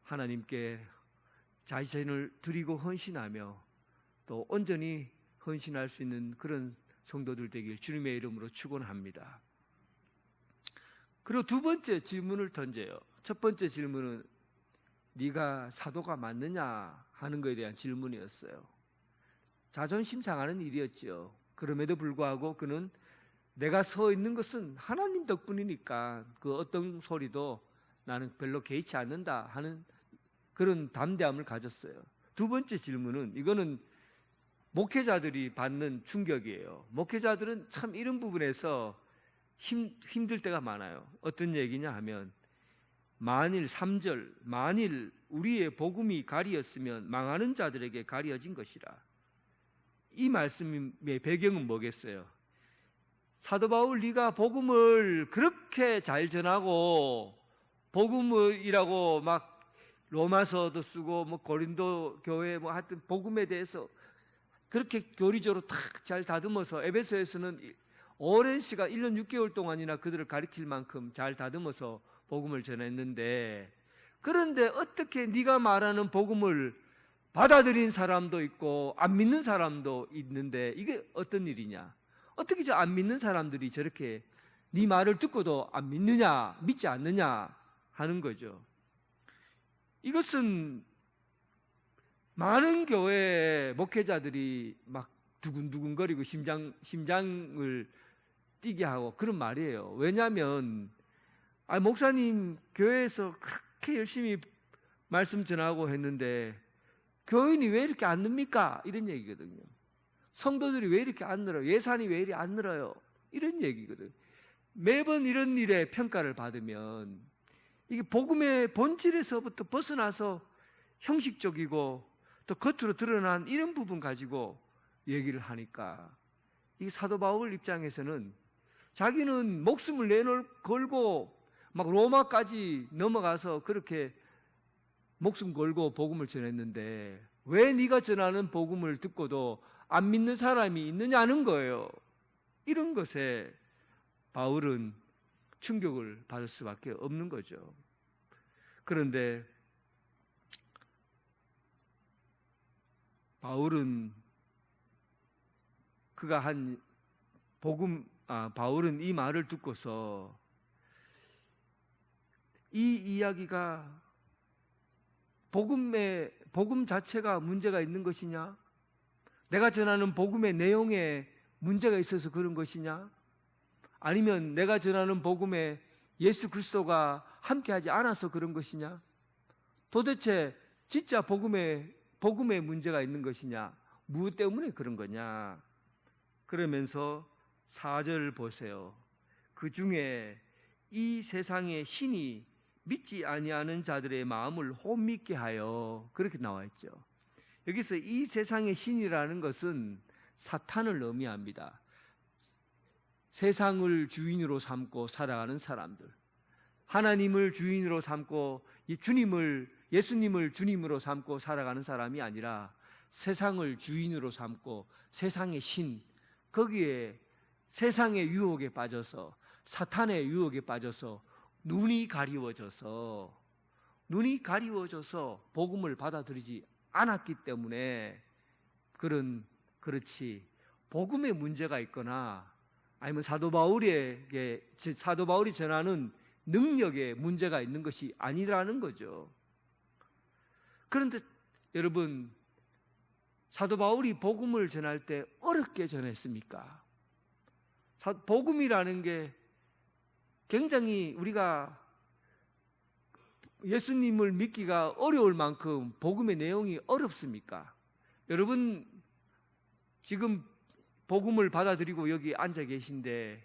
하나님께 자신을 드리고 헌신하며 또 온전히 헌신할 수 있는 그런 성도들 되길 주님의 이름으로 축원합니다. 그리고 두 번째 질문을 던져요. 첫 번째 질문은 네가 사도가 맞느냐 하는 것에 대한 질문이었어요. 자존심 상하는 일이었죠. 그럼에도 불구하고 그는 내가 서 있는 것은 하나님 덕분이니까 그 어떤 소리도 나는 별로 개의치 않는다 하는 그런 담대함을 가졌어요. 두 번째 질문은 이거는 목회자들이 받는 충격이에요. 목회자들은 참 이런 부분에서 힘들 때가 많아요. 어떤 얘기냐 하면 만일 3절 만일 우리의 복음이 가리었으면 망하는 자들에게 가리어진 것이라. 이 말씀의 배경은 뭐겠어요? 사도 바울, 네가 복음을 그렇게 잘 전하고 복음이라고 막 로마서도 쓰고 뭐 고린도 교회 뭐 하여튼 복음에 대해서 그렇게 교리적으로 탁 잘 다듬어서 에베소에서는 오랜 시간 1년 6개월 동안이나 그들을 가리킬 만큼 잘 다듬어서 복음을 전했는데, 그런데 어떻게 네가 말하는 복음을 받아들인 사람도 있고 안 믿는 사람도 있는데 이게 어떤 일이냐? 어떻게 저 안 믿는 사람들이 저렇게 네 말을 듣고도 안 믿느냐, 믿지 않느냐 하는 거죠. 이것은 많은 교회 목회자들이 막 두근두근거리고 심장을 뛰게 하고 그런 말이에요. 왜냐하면 목사님 교회에서 그렇게 열심히 말씀 전하고 했는데 교인이 왜 이렇게 안 늡니까? 이런 얘기거든요. 성도들이 왜 이렇게 안 늘어요? 예산이 왜 이렇게 안 늘어요? 이런 얘기거든요. 매번 이런 일에 평가를 받으면 이게 복음의 본질에서부터 벗어나서 형식적이고 또 겉으로 드러난 이런 부분 가지고 얘기를 하니까, 이 사도 바울 입장에서는 자기는 목숨을 걸고 막 로마까지 넘어가서 그렇게 목숨 걸고 복음을 전했는데 왜 네가 전하는 복음을 듣고도 안 믿는 사람이 있느냐는 거예요. 이런 것에 바울은 충격을 받을 수밖에 없는 거죠. 그런데 바울은 바울은 이 말을 듣고서 이 이야기가 복음 자체가 문제가 있는 것이냐? 내가 전하는 복음의 내용에 문제가 있어서 그런 것이냐? 아니면 내가 전하는 복음에 예수 그리스도가 함께하지 않아서 그런 것이냐? 도대체 진짜 복음에 문제가 있는 것이냐? 무엇 때문에 그런 거냐? 그러면서 4절 보세요. 그 중에 이 세상의 신이 믿지 아니하는 자들의 마음을 혼미케 하여, 그렇게 나와 있죠. 여기서 이 세상의 신이라는 것은 사탄을 의미합니다. 세상을 주인으로 삼고 살아가는 사람들, 하나님을 주인으로 삼고 예수님을 주님으로 삼고 살아가는 사람이 아니라 세상을 주인으로 삼고 세상의 신, 거기에 세상의 유혹에 빠져서 사탄의 유혹에 빠져서 눈이 가리워져서 복음을 받아들이지 않았기 때문에 그렇지 복음에 문제가 있거나 아니면 사도 바울이 전하는 능력에 문제가 있는 것이 아니라는 거죠. 그런데 여러분, 사도 바울이 복음을 전할 때 어렵게 전했습니까? 복음이라는 게 굉장히 우리가 예수님을 믿기가 어려울 만큼 복음의 내용이 어렵습니까? 여러분 지금 복음을 받아들이고 여기 앉아 계신데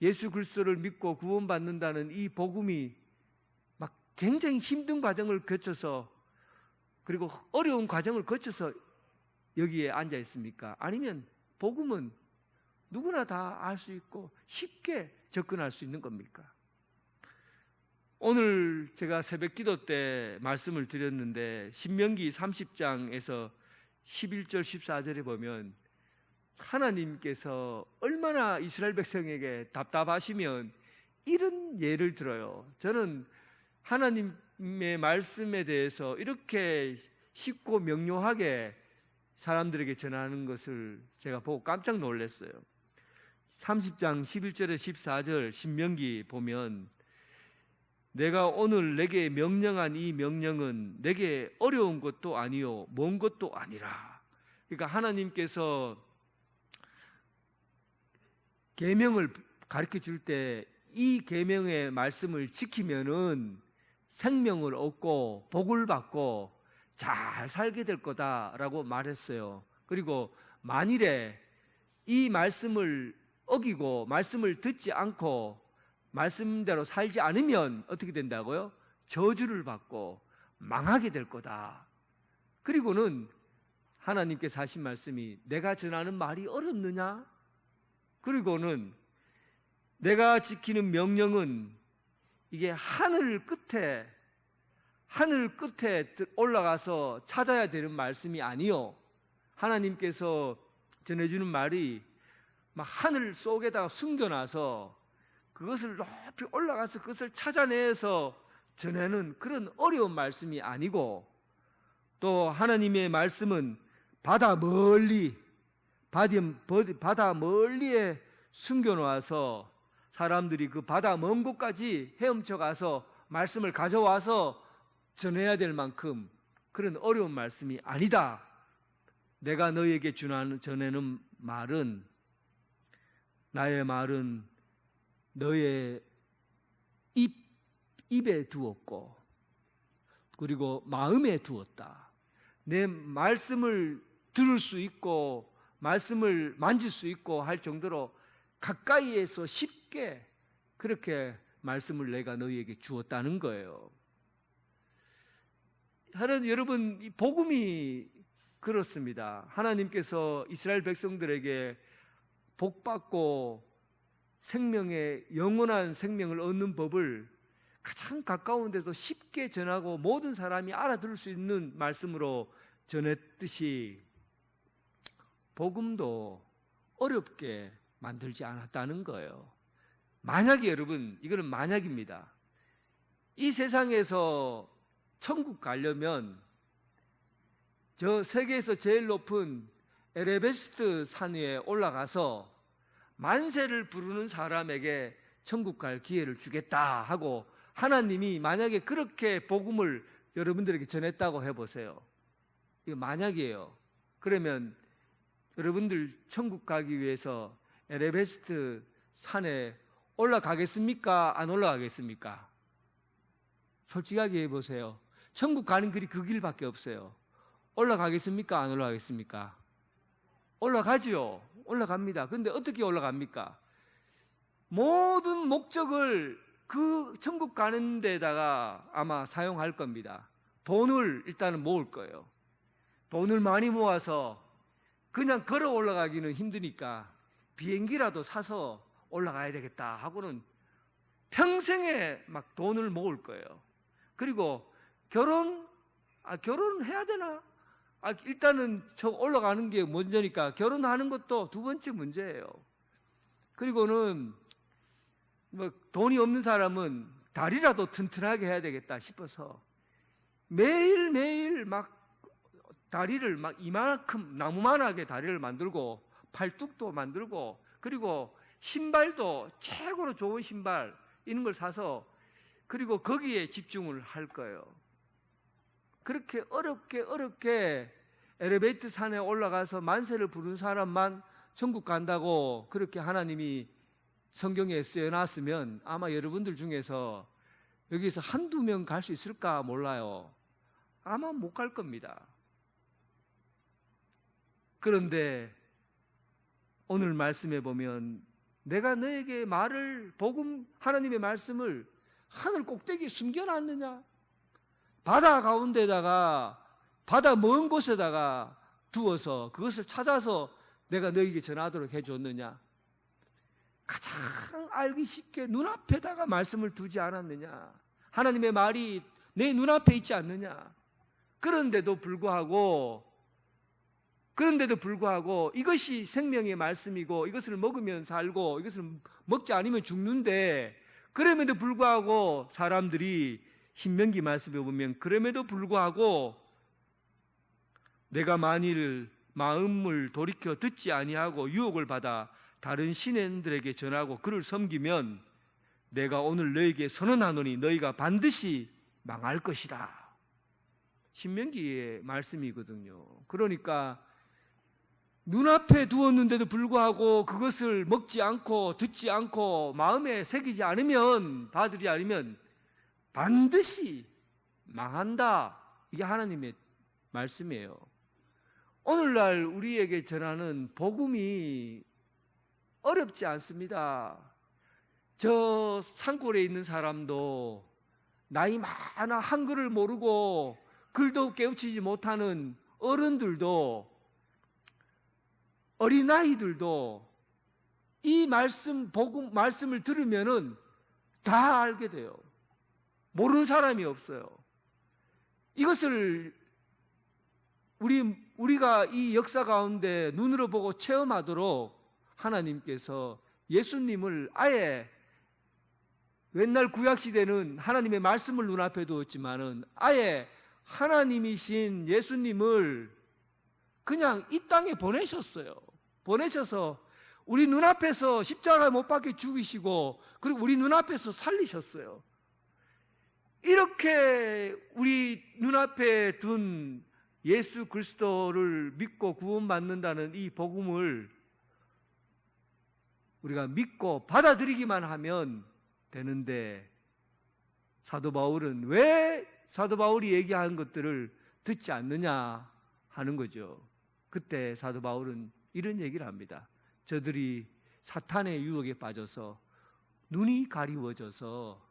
예수 그리스도를 믿고 구원받는다는 이 복음이 막 굉장히 힘든 과정을 거쳐서, 그리고 어려운 과정을 거쳐서 여기에 앉아 있습니까? 아니면 복음은 누구나 다 알 수 있고 쉽게 접근할 수 있는 겁니까? 오늘 제가 새벽 기도 때 말씀을 드렸는데 신명기 30장에서 11절 14절에 보면 하나님께서 얼마나 이스라엘 백성에게 답답하시면 이런 예를 들어요. 저는 하나님의 말씀에 대해서 이렇게 쉽고 명료하게 사람들에게 전하는 것을 제가 보고 깜짝 놀랐어요. 30장 11절에 14절 신명기 보면 내가 오늘 내게 명령한 이 명령은 내게 어려운 것도 아니요 먼 것도 아니라. 그러니까 하나님께서 계명을 가르쳐 줄 때 이 계명의 말씀을 지키면은 생명을 얻고 복을 받고 잘 살게 될 거다라고 말했어요. 그리고 만일에 이 말씀을 어기고 말씀을 듣지 않고 말씀대로 살지 않으면 어떻게 된다고요? 저주를 받고 망하게 될 거다. 그리고는 하나님께서 하신 말씀이 내가 전하는 말이 어렵느냐? 그리고는 내가 지키는 명령은 이게 하늘 끝에 올라가서 찾아야 되는 말씀이 아니요. 하나님께서 전해주는 말이 막 하늘 속에다가 숨겨놔서 그것을 높이 올라가서 그것을 찾아내서 전하는 그런 어려운 말씀이 아니고, 또 하나님의 말씀은 바다 멀리에 숨겨놓아서 사람들이 그 바다 먼 곳까지 헤엄쳐 가서 말씀을 가져와서 전해야 될 만큼 그런 어려운 말씀이 아니다. 내가 너희에게 전하는 말은, 나의 말은 너의 입에 두었고 그리고 마음에 두었다. 내 말씀을 들을 수 있고 말씀을 만질 수 있고 할 정도로 가까이에서 쉽게 그렇게 말씀을 내가 너희에게 주었다는 거예요. 여러분, 이 복음이 그렇습니다. 하나님께서 이스라엘 백성들에게 복받고 생명의 영원한 생명을 얻는 법을 가장 가까운 데서 쉽게 전하고 모든 사람이 알아들을 수 있는 말씀으로 전했듯이 복음도 어렵게 만들지 않았다는 거예요. 만약에 여러분, 이거는 만약입니다. 이 세상에서 천국 가려면 저 세계에서 제일 높은 에베레스트 산 위에 올라가서 만세를 부르는 사람에게 천국 갈 기회를 주겠다 하고 하나님이 만약에 그렇게 복음을 여러분들에게 전했다고 해보세요. 이거 만약이에요. 그러면 여러분들 천국 가기 위해서 에베레스트 산에 올라가겠습니까? 안 올라가겠습니까? 솔직하게 해보세요. 천국 가는 길이 그 길밖에 없어요. 올라가겠습니까? 안 올라가겠습니까? 올라가지요. 올라갑니다. 근데 어떻게 올라갑니까? 모든 목적을 그 천국 가는 데다가 아마 사용할 겁니다. 돈을 일단은 모을 거예요. 돈을 많이 모아서 그냥 걸어 올라가기는 힘드니까 비행기라도 사서 올라가야 되겠다 하고는 평생에 막 돈을 모을 거예요. 그리고 결혼해야 되나? 일단은 저 올라가는 게 먼저니까 결혼하는 것도 두 번째 문제예요. 그리고는 뭐 돈이 없는 사람은 다리라도 튼튼하게 해야 되겠다 싶어서 매일매일 막 다리를 막 이만큼 나무만하게 다리를 만들고 팔뚝도 만들고 그리고 신발도 최고로 좋은 신발 이런 걸 사서 그리고 거기에 집중을 할 거예요. 그렇게 어렵게 에레베이트 산에 올라가서 만세를 부른 사람만 천국 간다고 그렇게 하나님이 성경에 쓰여놨으면 아마 여러분들 중에서 여기서 한두 명 갈 수 있을까 몰라요. 아마 못 갈 겁니다. 그런데 오늘 말씀에 보면 내가 너에게 복음 하나님의 말씀을 하늘 꼭대기에 숨겨놨느냐? 바다 가운데다가 바다 먼 곳에다가 두어서 그것을 찾아서 내가 너에게 전하도록 해줬느냐? 가장 알기 쉽게 눈앞에다가 말씀을 두지 않았느냐? 하나님의 말이 내 눈앞에 있지 않느냐? 그런데도 불구하고 이것이 생명의 말씀이고 이것을 먹으면 살고 이것을 먹지 않으면 죽는데 그럼에도 불구하고 사람들이 신명기 말씀에 보면 그럼에도 불구하고 내가 만일 마음을 돌이켜 듣지 아니하고 유혹을 받아 다른 신들에게 전하고 그를 섬기면 내가 오늘 너에게 선언하노니 너희가 반드시 망할 것이다. 신명기의 말씀이거든요. 그러니까 눈앞에 두었는데도 불구하고 그것을 먹지 않고 듣지 않고 마음에 새기지 않으면 받으지 않으면 반드시 망한다. 이게 하나님의 말씀이에요. 오늘날 우리에게 전하는 복음이 어렵지 않습니다. 저 산골에 있는 사람도 나이 많아 한글을 모르고 글도 깨우치지 못하는 어른들도 어린아이들도 이 복음 말씀을 들으면은 다 알게 돼요. 모르는 사람이 없어요. 이것을 우리가 이 역사 가운데 눈으로 보고 체험하도록 하나님께서 예수님을 아예 옛날 구약시대는 하나님의 말씀을 눈앞에 두었지만은 아예 하나님이신 예수님을 그냥 이 땅에 보내셨어요. 보내셔서 우리 눈앞에서 십자가에 못 박혀 죽이시고 그리고 우리 눈앞에서 살리셨어요. 이렇게 우리 눈앞에 둔 예수 그리스도를 믿고 구원받는다는 이 복음을 우리가 믿고 받아들이기만 하면 되는데 사도 바울은 왜 사도 바울이 얘기한 것들을 듣지 않느냐 하는 거죠. 그때 사도 바울은 이런 얘기를 합니다. 저들이 사탄의 유혹에 빠져서 눈이 가리워져서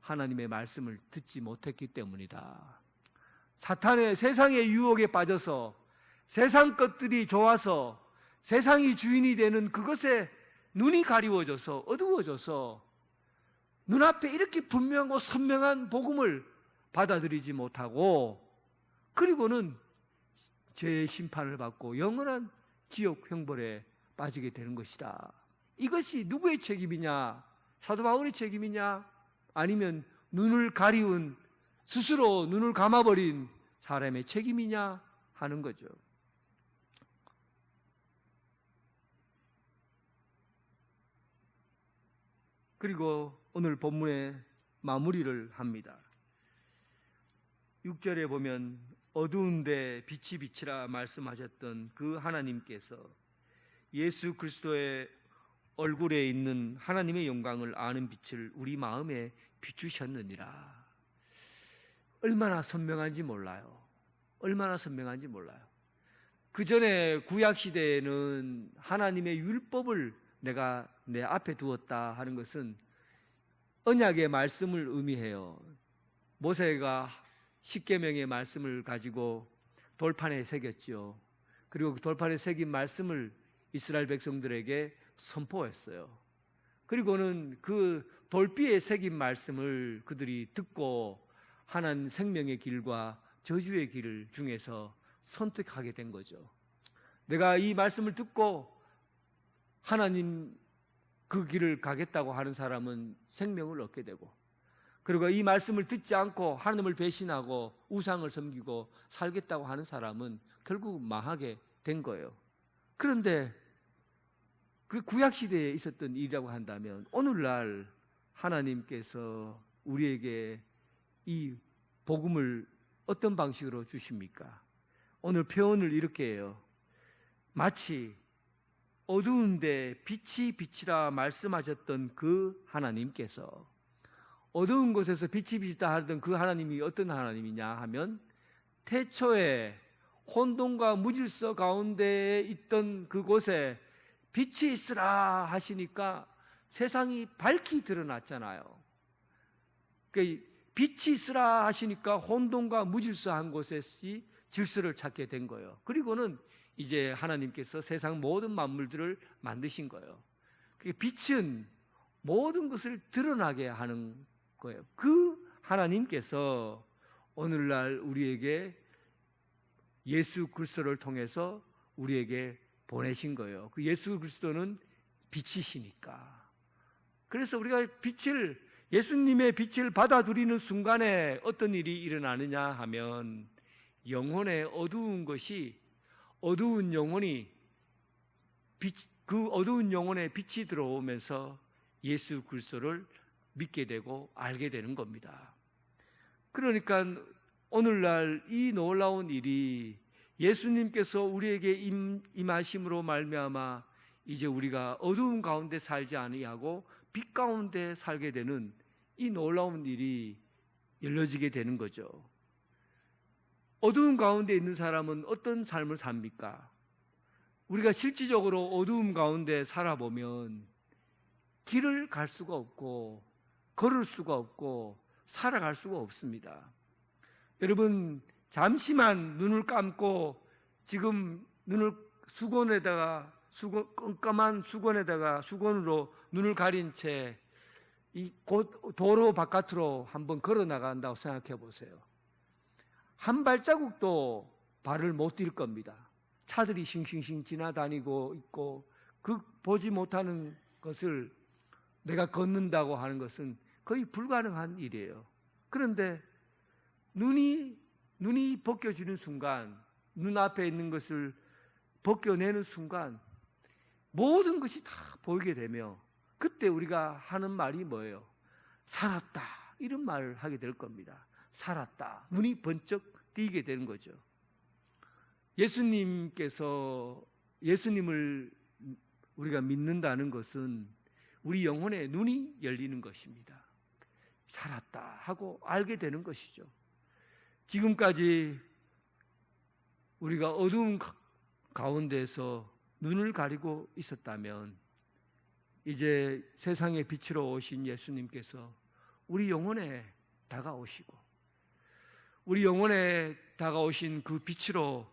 하나님의 말씀을 듣지 못했기 때문이다. 사탄의 세상의 유혹에 빠져서 세상 것들이 좋아서 세상이 주인이 되는 그것에 눈이 가리워져서 어두워져서 눈앞에 이렇게 분명하고 선명한 복음을 받아들이지 못하고 그리고는 죄의 심판을 받고 영원한 지옥 형벌에 빠지게 되는 것이다. 이것이 누구의 책임이냐? 사도 바울의 책임이냐? 아니면 눈을 가리운 스스로 눈을 감아버린 사람의 책임이냐 하는 거죠. 그리고 오늘 본문의 마무리를 합니다. 6절에 보면 어두운데 빛이 비치라 말씀하셨던 그 하나님께서 예수 그리스도의 얼굴에 있는 하나님의 영광을 아는 빛을 우리 마음에 비추셨느니라. 얼마나 선명한지 몰라요. 얼마나 선명한지 몰라요. 그 전에 구약시대에는 하나님의 율법을 내가 내 앞에 두었다 하는 것은 언약의 말씀을 의미해요. 모세가 십계명의 말씀을 가지고 돌판에 새겼죠. 그리고 그 돌판에 새긴 말씀을 이스라엘 백성들에게 선포했어요. 그리고는 그 돌비에 새긴 말씀을 그들이 듣고 하나님 생명의 길과 저주의 길 중에서 선택하게 된 거죠. 내가 이 말씀을 듣고 하나님 그 길을 가겠다고 하는 사람은 생명을 얻게 되고, 그리고 이 말씀을 듣지 않고 하나님을 배신하고 우상을 섬기고 살겠다고 하는 사람은 결국 망하게 된 거예요. 그런데 그 구약시대에 있었던 일이라고 한다면 오늘날 하나님께서 우리에게 이 복음을 어떤 방식으로 주십니까? 오늘 표현을 이렇게 해요. 마치 어두운데 빛이 비치라 말씀하셨던 그 하나님께서, 어두운 곳에서 빛이 비치다 하던 그 하나님이 어떤 하나님이냐 하면 태초에 혼돈과 무질서 가운데 있던 그곳에 빛이 있으라 하시니까 세상이 밝히 드러났잖아요. 그러니까 빛이 있으라 하시니까 혼돈과 무질서한 곳에 질서를 찾게 된 거예요. 그리고는 이제 하나님께서 세상 모든 만물들을 만드신 거예요. 빛은 모든 것을 드러나게 하는 거예요. 그 하나님께서 오늘날 우리에게 예수 그리스도를 통해서 우리에게 보내신 거예요. 그 예수 그리스도는 빛이시니까. 그래서 우리가 예수님의 빛을 받아들이는 순간에 어떤 일이 일어나느냐 하면 영혼의 어두운 것이, 어두운 영혼이 그 어두운 영혼에 빛이 들어오면서 예수 그리스도를 믿게 되고 알게 되는 겁니다. 그러니까 오늘날 이 놀라운 일이 예수님께서 우리에게 임하심으로 말미암아 이제 우리가 어두운 가운데 살지 아니하고 빛 가운데 살게 되는 이 놀라운 일이 열려지게 되는 거죠. 어두운 가운데 있는 사람은 어떤 삶을 삽니까? 우리가 실질적으로 어두움 가운데 살아보면 길을 갈 수가 없고 걸을 수가 없고 살아갈 수가 없습니다. 여러분, 잠시만 눈을 감고 지금 눈을 깜깜한 수건으로 눈을 가린 채 이 곧 도로 바깥으로 한번 걸어 나간다고 생각해 보세요. 한 발자국도 발을 못 딜 겁니다. 차들이 싱싱싱 지나다니고 있고 그 보지 못하는 것을 내가 걷는다고 하는 것은 거의 불가능한 일이에요. 그런데 눈이 벗겨지는 순간, 눈앞에 있는 것을 벗겨내는 순간 모든 것이 다 보이게 되며 그때 우리가 하는 말이 뭐예요? 살았다, 이런 말을 하게 될 겁니다. 살았다, 눈이 번쩍 띄게 되는 거죠. 예수님을 우리가 믿는다는 것은 우리 영혼의 눈이 열리는 것입니다. 살았다 하고 알게 되는 것이죠. 지금까지 우리가 어두운 가운데서 눈을 가리고 있었다면 이제 세상의 빛으로 오신 예수님께서 우리 영혼에 다가오시고 우리 영혼에 다가오신 그 빛으로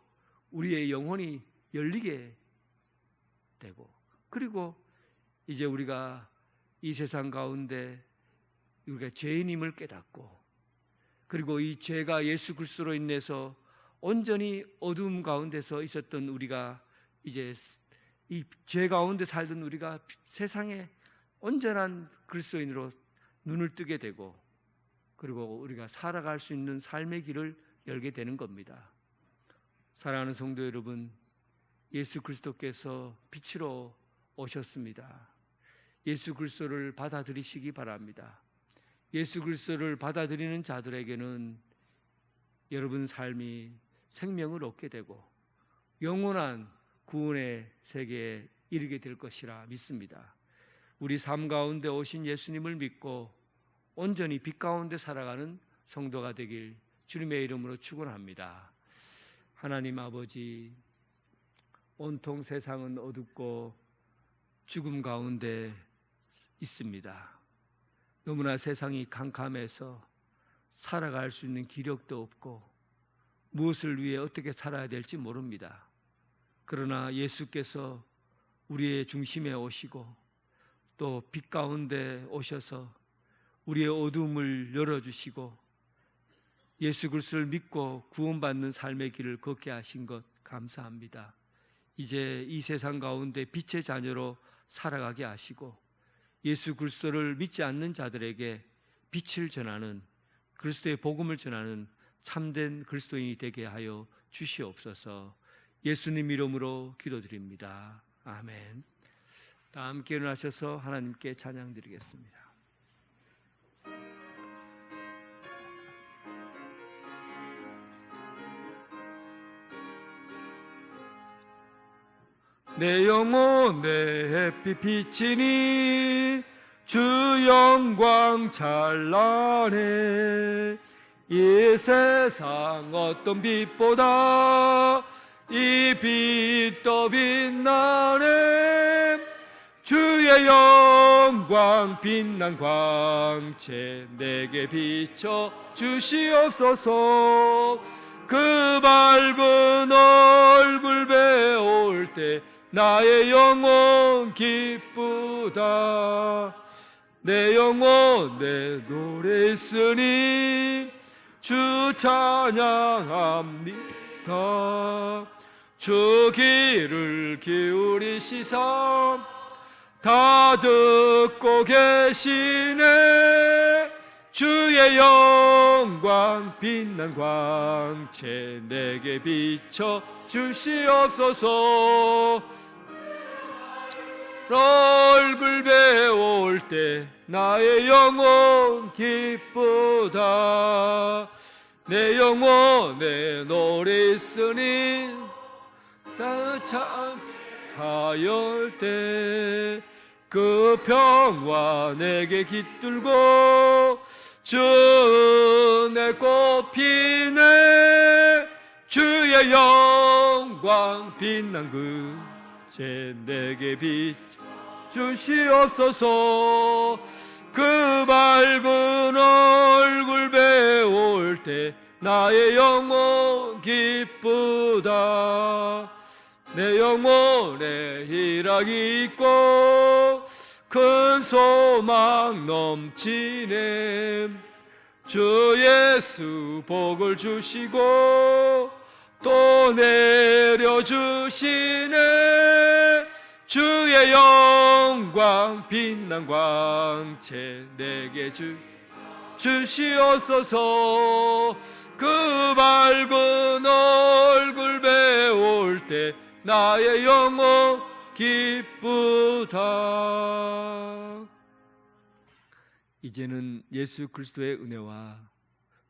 우리의 영혼이 열리게 되고, 그리고 이제 우리가 이 세상 가운데 우리가 죄인임을 깨닫고, 그리고 이 죄가 예수 그리스도로 인해서 온전히 어두움 가운데서 있었던 우리가 이제 이 죄 가운데 살던 우리가 세상에 온전한 그리스도인으로 눈을 뜨게 되고, 그리고 우리가 살아갈 수 있는 삶의 길을 열게 되는 겁니다. 사랑하는 성도 여러분, 예수 그리스도께서 빛으로 오셨습니다. 예수 그리스도를 받아들이시기 바랍니다. 예수 그리스도를 받아들이는 자들에게는 여러분 삶이 생명을 얻게 되고 영원한 구원의 세계에 이르게 될 것이라 믿습니다. 우리 삶 가운데 오신 예수님을 믿고 온전히 빛 가운데 살아가는 성도가 되길 주님의 이름으로 축원합니다. 하나님 아버지, 온통 세상은 어둡고 죽음 가운데 있습니다. 너무나 세상이 캄캄해서 살아갈 수 있는 기력도 없고 무엇을 위해 어떻게 살아야 될지 모릅니다. 그러나 예수께서 우리의 중심에 오시고 또 빛 가운데 오셔서 우리의 어두움을 열어주시고 예수 그리스도를 믿고 구원받는 삶의 길을 걷게 하신 것 감사합니다. 이제 이 세상 가운데 빛의 자녀로 살아가게 하시고 예수 그리스도를 믿지 않는 자들에게 빛을 전하는, 그리스도의 복음을 전하는 참된 그리스도인이 되게 하여 주시옵소서. 예수님 이름으로 기도드립니다. 아멘. 다 함께 일어나셔서 하나님께 찬양드리겠습니다. 내 영혼 내 햇빛 비치니 주 영광 찬란해. 이 세상 어떤 빛보다 이 빛 더 빛나네. 주의 영광 빛난 광채 내게 비춰 주시옵소서. 그 밝은 얼굴 배울 때 나의 영혼 기쁘다. 내 영혼 내 노래 있으니 주 찬양합니다. 주 귀를 기울이시사 다 듣고 계시네. 주의 영광 빛난 광채 내게 비춰 주시옵소서. 얼굴 배울 때 나의 영혼 기쁘다. 내 영혼에 노래 있으니 참 하열 때 그 평화 내게 깃들고 주 내 꽃피네. 주의 영광 빛난 그 제 내게 빛 주시옵소서. 그 밝은 얼굴 배울 때 나의 영혼 기쁘다. 내 영혼에 희락이 있고 큰 소망 넘치네. 주 예수 복을 주시고 또 내려주시네. 주의 영광 빛난 광채 내게 주시옵소서. 그 밝은 얼굴 배울 때 나의 영혼 기쁘다. 이제는 예수 그리스도의 은혜와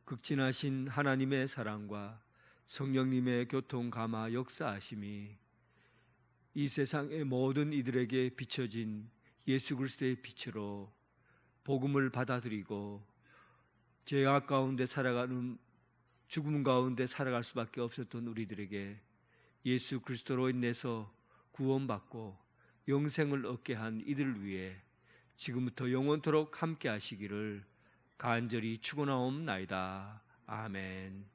극진하신 하나님의 사랑과 성령님의 교통 감화 역사하심이 이 세상의 모든 이들에게 비춰진 예수 그리스도의 빛으로 복음을 받아들이고 죄악 가운데 살아가는, 죽음 가운데 살아갈 수밖에 없었던 우리들에게 예수 그리스도로 인해서 구원받고 영생을 얻게 한 이들을 위해 지금부터 영원토록 함께 하시기를 간절히 축원하옵나이다. 아멘.